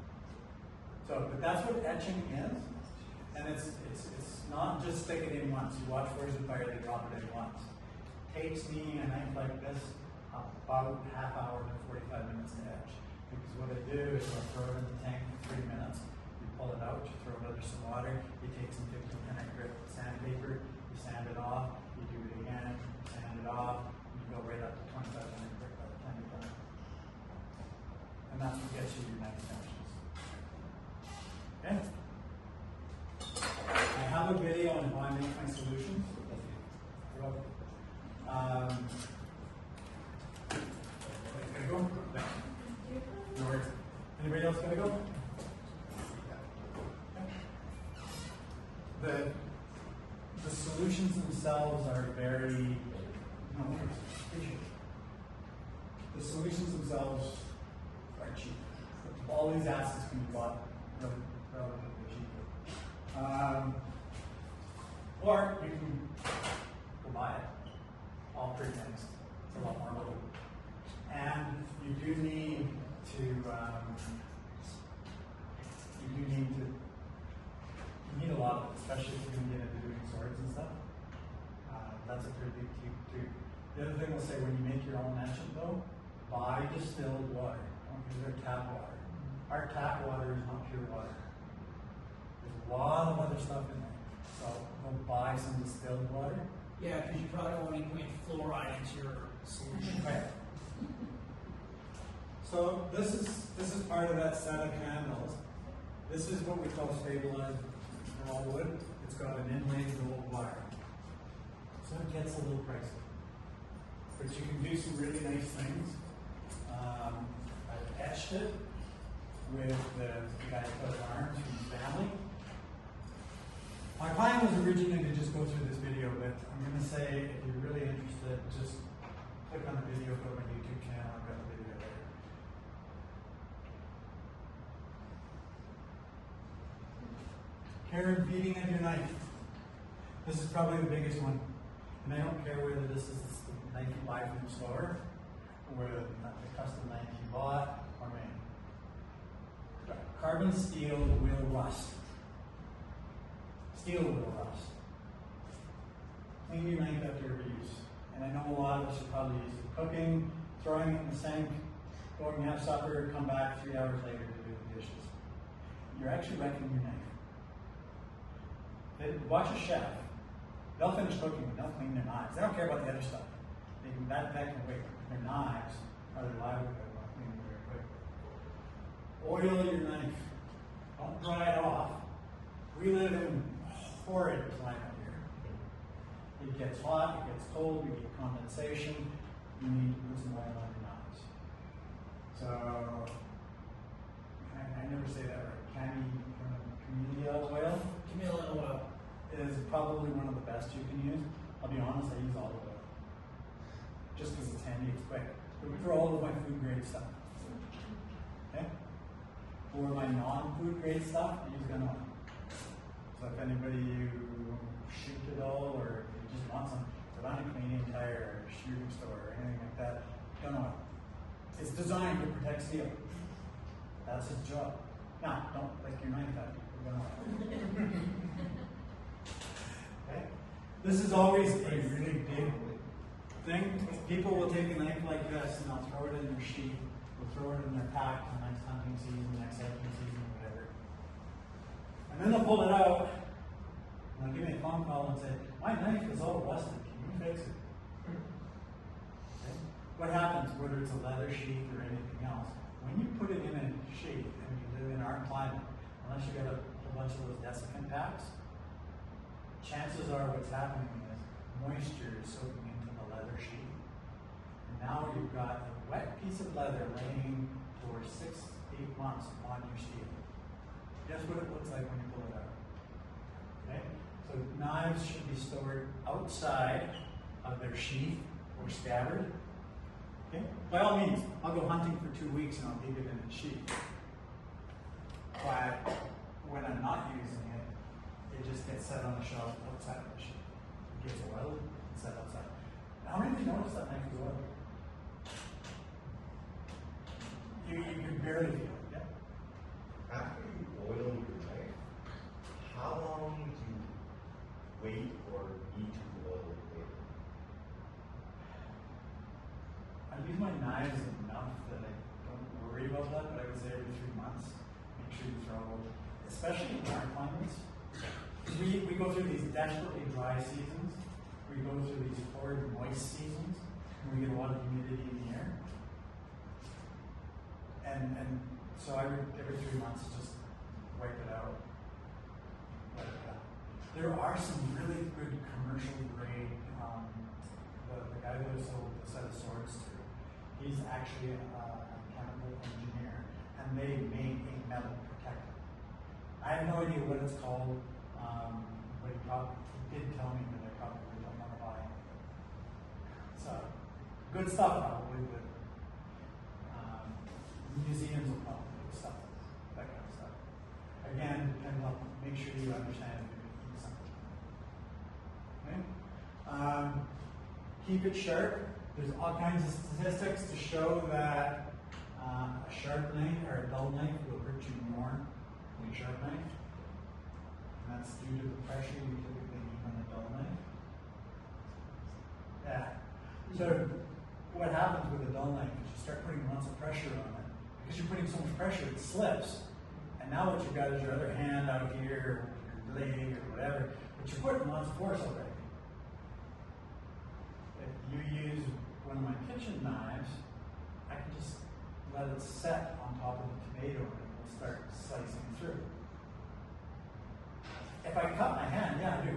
So, but that's what etching is. And it's not just stick it in once. You watch Forged in Fire, they drop it in once. Takes me a knife like this about half hour to 45 minutes to etch. Because what I do is I throw it in the tank for 3 minutes. You pull it out, you throw it under some water, you take some 1500 grit sandpaper, you sand it off, you do it again, sand it off, and you go right up to 2500 grit by the time you're done. And that's what gets you your knife finishes. Okay? I have a video on how I make my solutions. You're welcome. Gotta go? No worries. Anybody else gotta go? Okay. The solutions themselves are very, no worries. The solutions themselves are cheap. All these acids can be bought relatively cheaply. Or you can go buy it, all pre-mixed. It's a lot more money. And you do need to, you need a lot of it, especially if you're going to get into doing swords and stuff. That's a pretty big key too. The other thing I'll say, when you make your own etchant though, buy distilled water. Don't use our tap water. Our tap water is not pure water. There's a lot of other stuff in there. So go buy some distilled water. Yeah, because you probably don't want to be putting fluoride into your solution. Right. So this is part of that set of candles. This is what we call stabilized raw wood. It's got an inlaid gold wire. So it gets a little pricey. But you can do some really nice things. I've etched it with the guy who put arms from his family. My plan was originally to just go through this video, but I'm going to say if you're really interested, just click on the video, go to my YouTube channel, I've got the video there. Care and feeding of your knife. This is probably the biggest one. And I don't care whether this is the knife you buy from the store, or whether the custom knife you bought, or made. Carbon steel will rust. Steel will rust. Clean your knife after every use. And I know a lot of us are probably used to cooking, throwing it in the sink, going to have supper, come back 3 hours later to do the dishes. You're actually wrecking your knife. Watch a chef. They'll finish cooking and they'll clean their knives. They don't care about the other stuff. That can wait. Their knives are their livelihood. They'll clean them very quick. Oil your knife. Don't dry it off. We live in horrid climate here. It gets hot, it gets cold, we get condensation. You need to put some oil on your knives. So, I never say that right. Camellia oil Camellia oil. is probably one of the best you can use. I'll be honest, I use olive oil. Just because it's handy, it's quick. But for all of my food grade stuff. Okay? For my non-food grade stuff, I gun oil. So if anybody you shoot at all, or you just want some, put on a Canadian Tire or a shooting store or anything like that, gun oil. It's designed to protect steel. That's its job. Now, don't lick your knife out with gun oil. Okay? This is always a really big thing. People will take a knife like this and they'll throw it in their sheath, they'll throw it in their pack for the next hunting season, the next hiking season, whatever. And then they'll pull it out and they'll give me a phone call and say, my knife is all rusted, can you fix it? Okay? What happens, whether it's a leather sheath or anything else, when you put it in a sheath and you live in our climate, unless you got a whole bunch of those desiccant packs, chances are what's happening is moisture is soaking into the leather sheath. And now you've got a wet piece of leather laying for 6 to 8 months on your steel. Guess what it looks like when you pull it out? Okay? So knives should be stored outside of their sheath or scabbard. Okay? By all means, I'll go hunting for 2 weeks and I'll leave it in the sheath. But when I'm not using it, it just gets set on the shelf outside of the sheath. It gets oiled and set outside. How many of you notice that knife is oiled? You can barely feel it. Yeah? After you oil your knife, how long do you wait or need to oil it later? I use my knives enough that I don't worry about that, but I would say every 3 months, make sure you throw, especially in our climates. We go through these desperately dry seasons. We go through these horrid moist seasons, and we get a lot of humidity in the air. And so I would, every 3 months, just wipe it out. Let it go. There are some really good commercial grade, the guy that I sold a set of swords to, he's actually a chemical engineer, and they make a metal protector. I have no idea what it's called, but he did tell me that I probably don't want to buy it. So, good stuff probably, but museums will probably do stuff, that kind of stuff. Again, depends on make sure you understand if you're going to eat something. Okay? Keep it sharp. There's all kinds of statistics to show that a sharp knife or a dull knife will hurt you more than a sharp knife. And that's due to the pressure you typically need on a dull knife. Yeah. So what happens with a dull knife is you start putting lots of pressure on it. Because you're putting so much pressure, it slips. And now what you've got is your other hand out here, or your leg, or whatever, but you're putting lots of force already. If you use one of my kitchen knives, I can just let it set on top of the tomato and it will start slicing through. If I cut my hand, yeah, I do.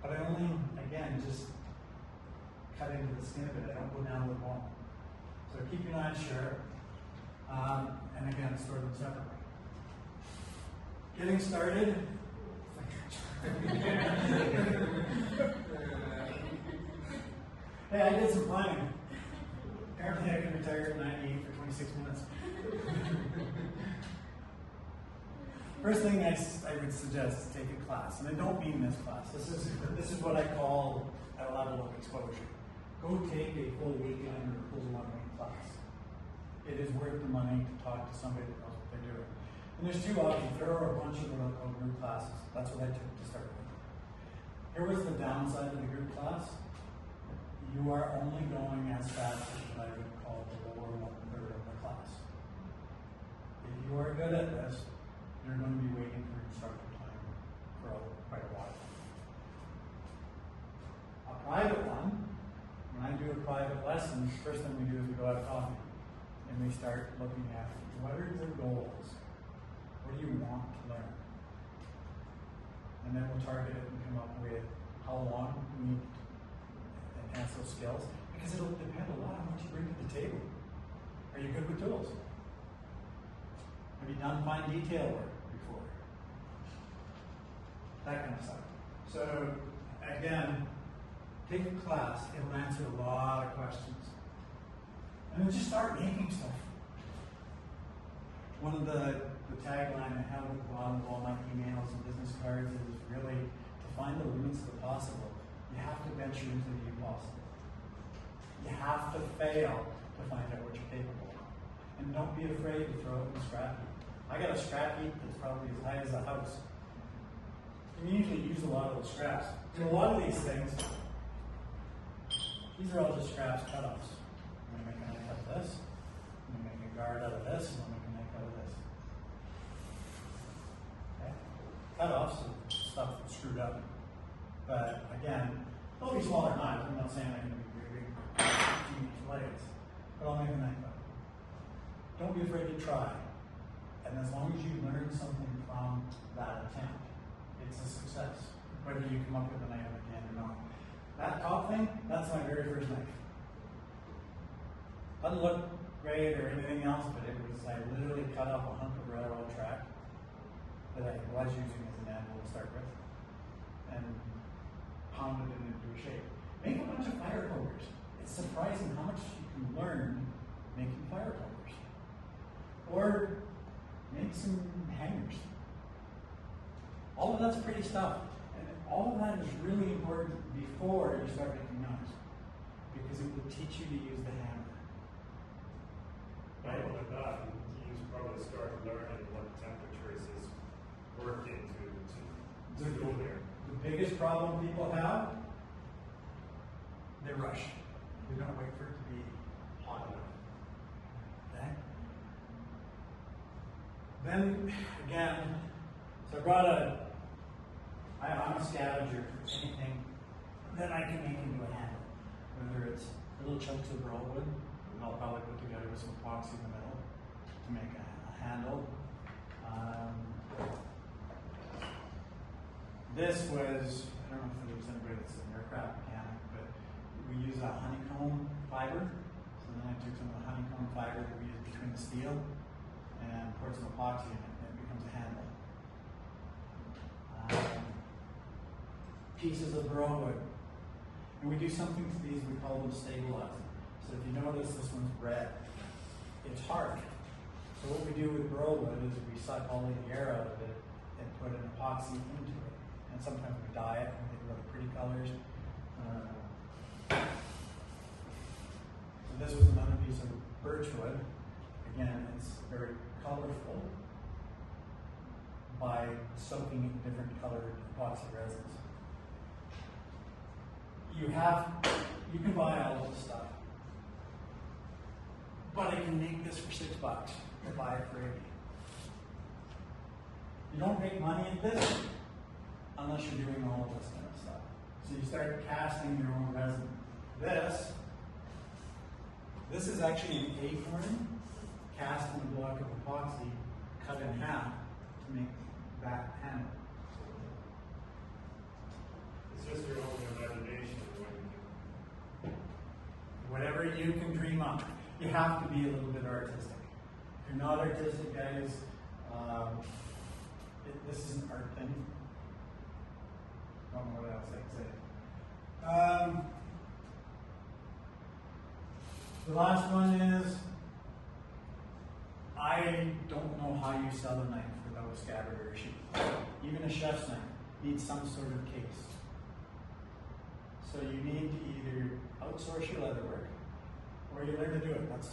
But I only, again, just cut into the skin of it. I don't go down the bone. So keep your knives sharp. And again, store them separately. Getting started. Hey, I did some planning. Apparently I can retire at 98 for 26 minutes. First thing I would suggest is take a class, and I don't mean this class. This is what I call a level of exposure. Go take a full weekend or a full 1 week class. It is worth the money to talk to somebody that knows what they're doing. And there's two options. There are a bunch of what I call group classes. That's what I took to start with. Here was the downside of the group class. You are only going as fast as what I would call the lower 1/3 of the class. If you are good at this, you're going to be waiting for instructor time for quite a while. A private one, when I do a private lesson, the first thing we do is we go out coffee and we start looking at what are the goals? What do you want to learn? And then we'll target it and come up with how long we need to enhance those skills, because it'll depend a lot on what you bring to the table. Are you good with tools? Have you done fine detail work before? That kind of stuff. So again, take a class, it'll answer a lot of questions. And then just start making stuff. One of the tagline I have at the bottom of all my emails and business cards is really to find the limits of the possible. You have to venture into the impossible. You have to fail to find out what you're capable of. And don't be afraid to throw it in the scrap heap. I got a scrap heap that's probably as high as a house. You usually use a lot of those scraps. So a lot of these things, these are all just scraps cut-offs. I'm going to make a knife out of this. I'm going to make a guard out of this. And I'm going to make a knife out of this. Okay? Cut-offs are stuff that's screwed up. But again, they'll be smaller knives. I'm not saying they're going to be big, 15-inch blades. But I'll make a knife out of it. Don't be afraid to try. And as long as you learn something from that attempt, it's a success. Whether you come up with a knife again or not. That top thing, that's my very first knife. Doesn't look great or anything else, but it was, I literally cut off a hunk of railroad track that I was using as an anvil to start with, and pounded it into a shape. Make a bunch of fire pokers. It's surprising how much you can learn making fire pokers. Or make some hangers. All of that's pretty stuff. And all of that is really important before you start making knives, because it will teach you to use the hammer. Right, like that, you probably start learning what temperatures is working to go there. The biggest problem people have, they rush. They don't wait for it to be hot enough. Okay? Then, again, so I brought I'm a scavenger for anything that I can make into a handle. Whether it's little chunks of rollwood, I'll probably put together with some epoxy in the middle to make a handle. This was, I don't know if there's anybody that's an aircraft mechanic, but we use a honeycomb fiber. So then I took some of the honeycomb fiber that we use between the steel and poured some epoxy in it, and it becomes a handle. Pieces of burl wood. And we do something to these, we call them stabilizing. So if you notice, this one's red. It's hard. So what we do with burl wood is we suck all the air out of it and put an epoxy into it. And sometimes we dye it and we get really pretty colors. So this was another piece of birch wood. Again, it's very colorful by soaking in different colored epoxy resins. You can buy all of this stuff, but I can make this for $6 or buy it for $80. You don't make money at this unless you're doing all of this kind of stuff. So you start casting your own resin. This is actually an acorn cast in a block of epoxy, cut in half to make that handle. It's just your own imagination when you do. Whatever you can dream up. You have to be a little bit artistic. If you're not artistic, guys, this is an art thing. Don't know what else I can say. The last one is, I don't know how you sell a knife without a scabbard or a sheath. Even a chef's knife needs some sort of case. So you need to either outsource your leather work, or you learn to do it. That's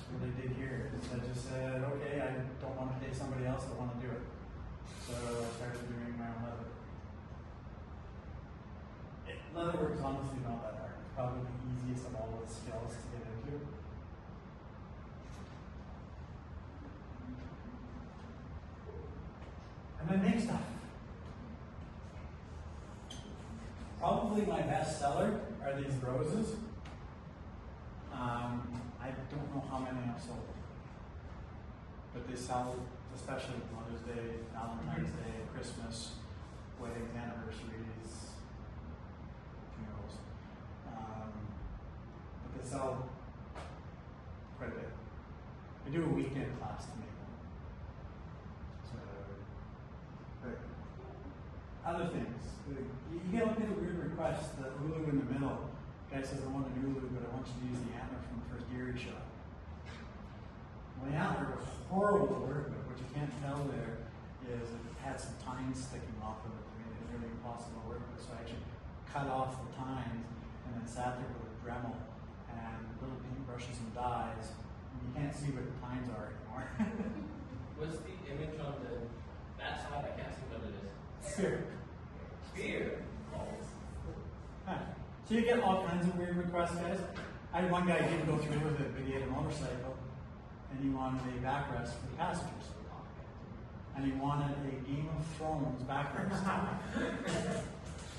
what I did here. I just said, okay, I don't want to pay somebody else, I want to do it. So I started doing my own leather work. Leather work is honestly not that hard. It's probably the easiest of all the skills to get into. And I make stuff. Probably my best seller are these roses. I don't know how many I've sold, but they sell, especially Mother's Day, Valentine's Day, Christmas, weddings, anniversaries, funerals. But they sell quite a bit. I do a weekend class to make them. So, but other things, you get a bit of weird requests. The Ulu in the middle, guy says, I want an Ulu, but I want you to use the antler from the first gear he shot. Well, the antler was horrible to work with. What you can't tell there is it had some tines sticking off of it to make it really impossible to work with. So I actually cut off the tines and then sat there with a Dremel and little paintbrushes and dyes. And you can't see where the tines are anymore. What's the image on that side? I can't see what it is. Spear. Spear. Huh. So you get all kinds of weird requests, guys. I had one guy didn't go through with it, but he had a motorcycle and he wanted a backrest for the passengers. And he wanted a Game of Thrones backrest.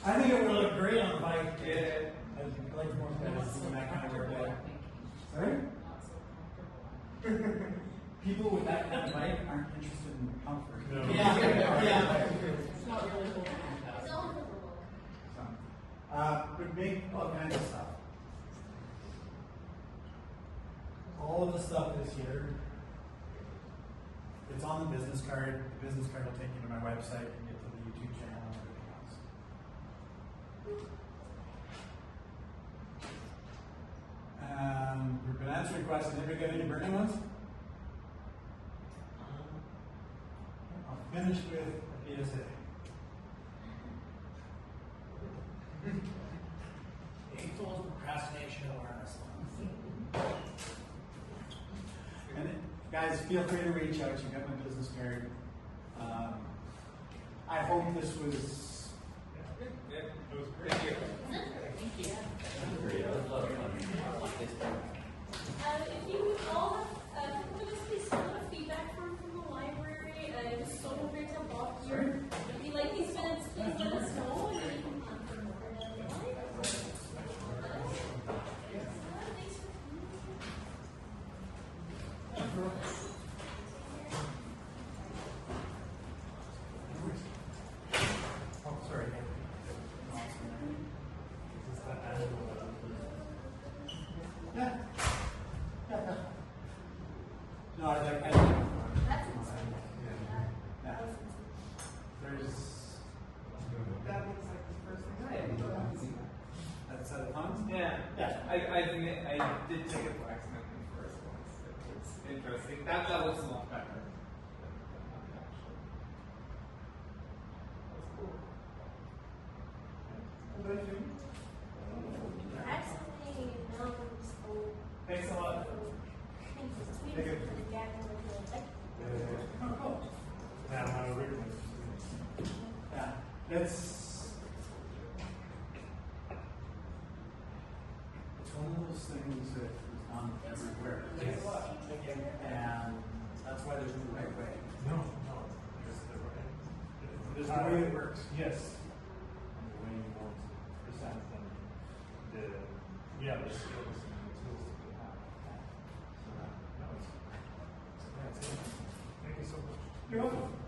I think it would look great on a bike. Yeah. I like most guys doing that kind of work. Sorry? People with that kind of bike aren't interested in comfort. No. Yeah. It's not really cool. It's not cool. We make all kinds of stuff. All of the stuff is here. It's on the business card. The business card will take you to my website and get to the YouTube channel and everything else. We've been answering questions. Anybody got any burning ones? I'll finish with a PSA. April's procrastination awareness month. And guys, feel free to reach out. You've got my business card. I hope this was. It was great. Thank you. If you would all have, can we just please send out feedback from the library? It was so great to have Bob here. If you like these minutes, please let us know, and then you can plan for more. Thanks for Oh, sorry. Is that annual? Yeah. No, I like. That's Yeah. There's. That looks like the first thing I That's out of tons? Yeah. Yeah. I did take it by accident the first once. It's interesting. That looks a lot better. Accidentally announced the. Thanks a lot. Tweeted to the guy who was like, Now, my original. Yeah, it's one of those things that is done everywhere. And that's why there's no right way. No, there's the right. There's no way it works. Yes. And the way you want to present them, the skills and the tools that you have. So, no, it's, yeah, it's, thank you so much. You're welcome.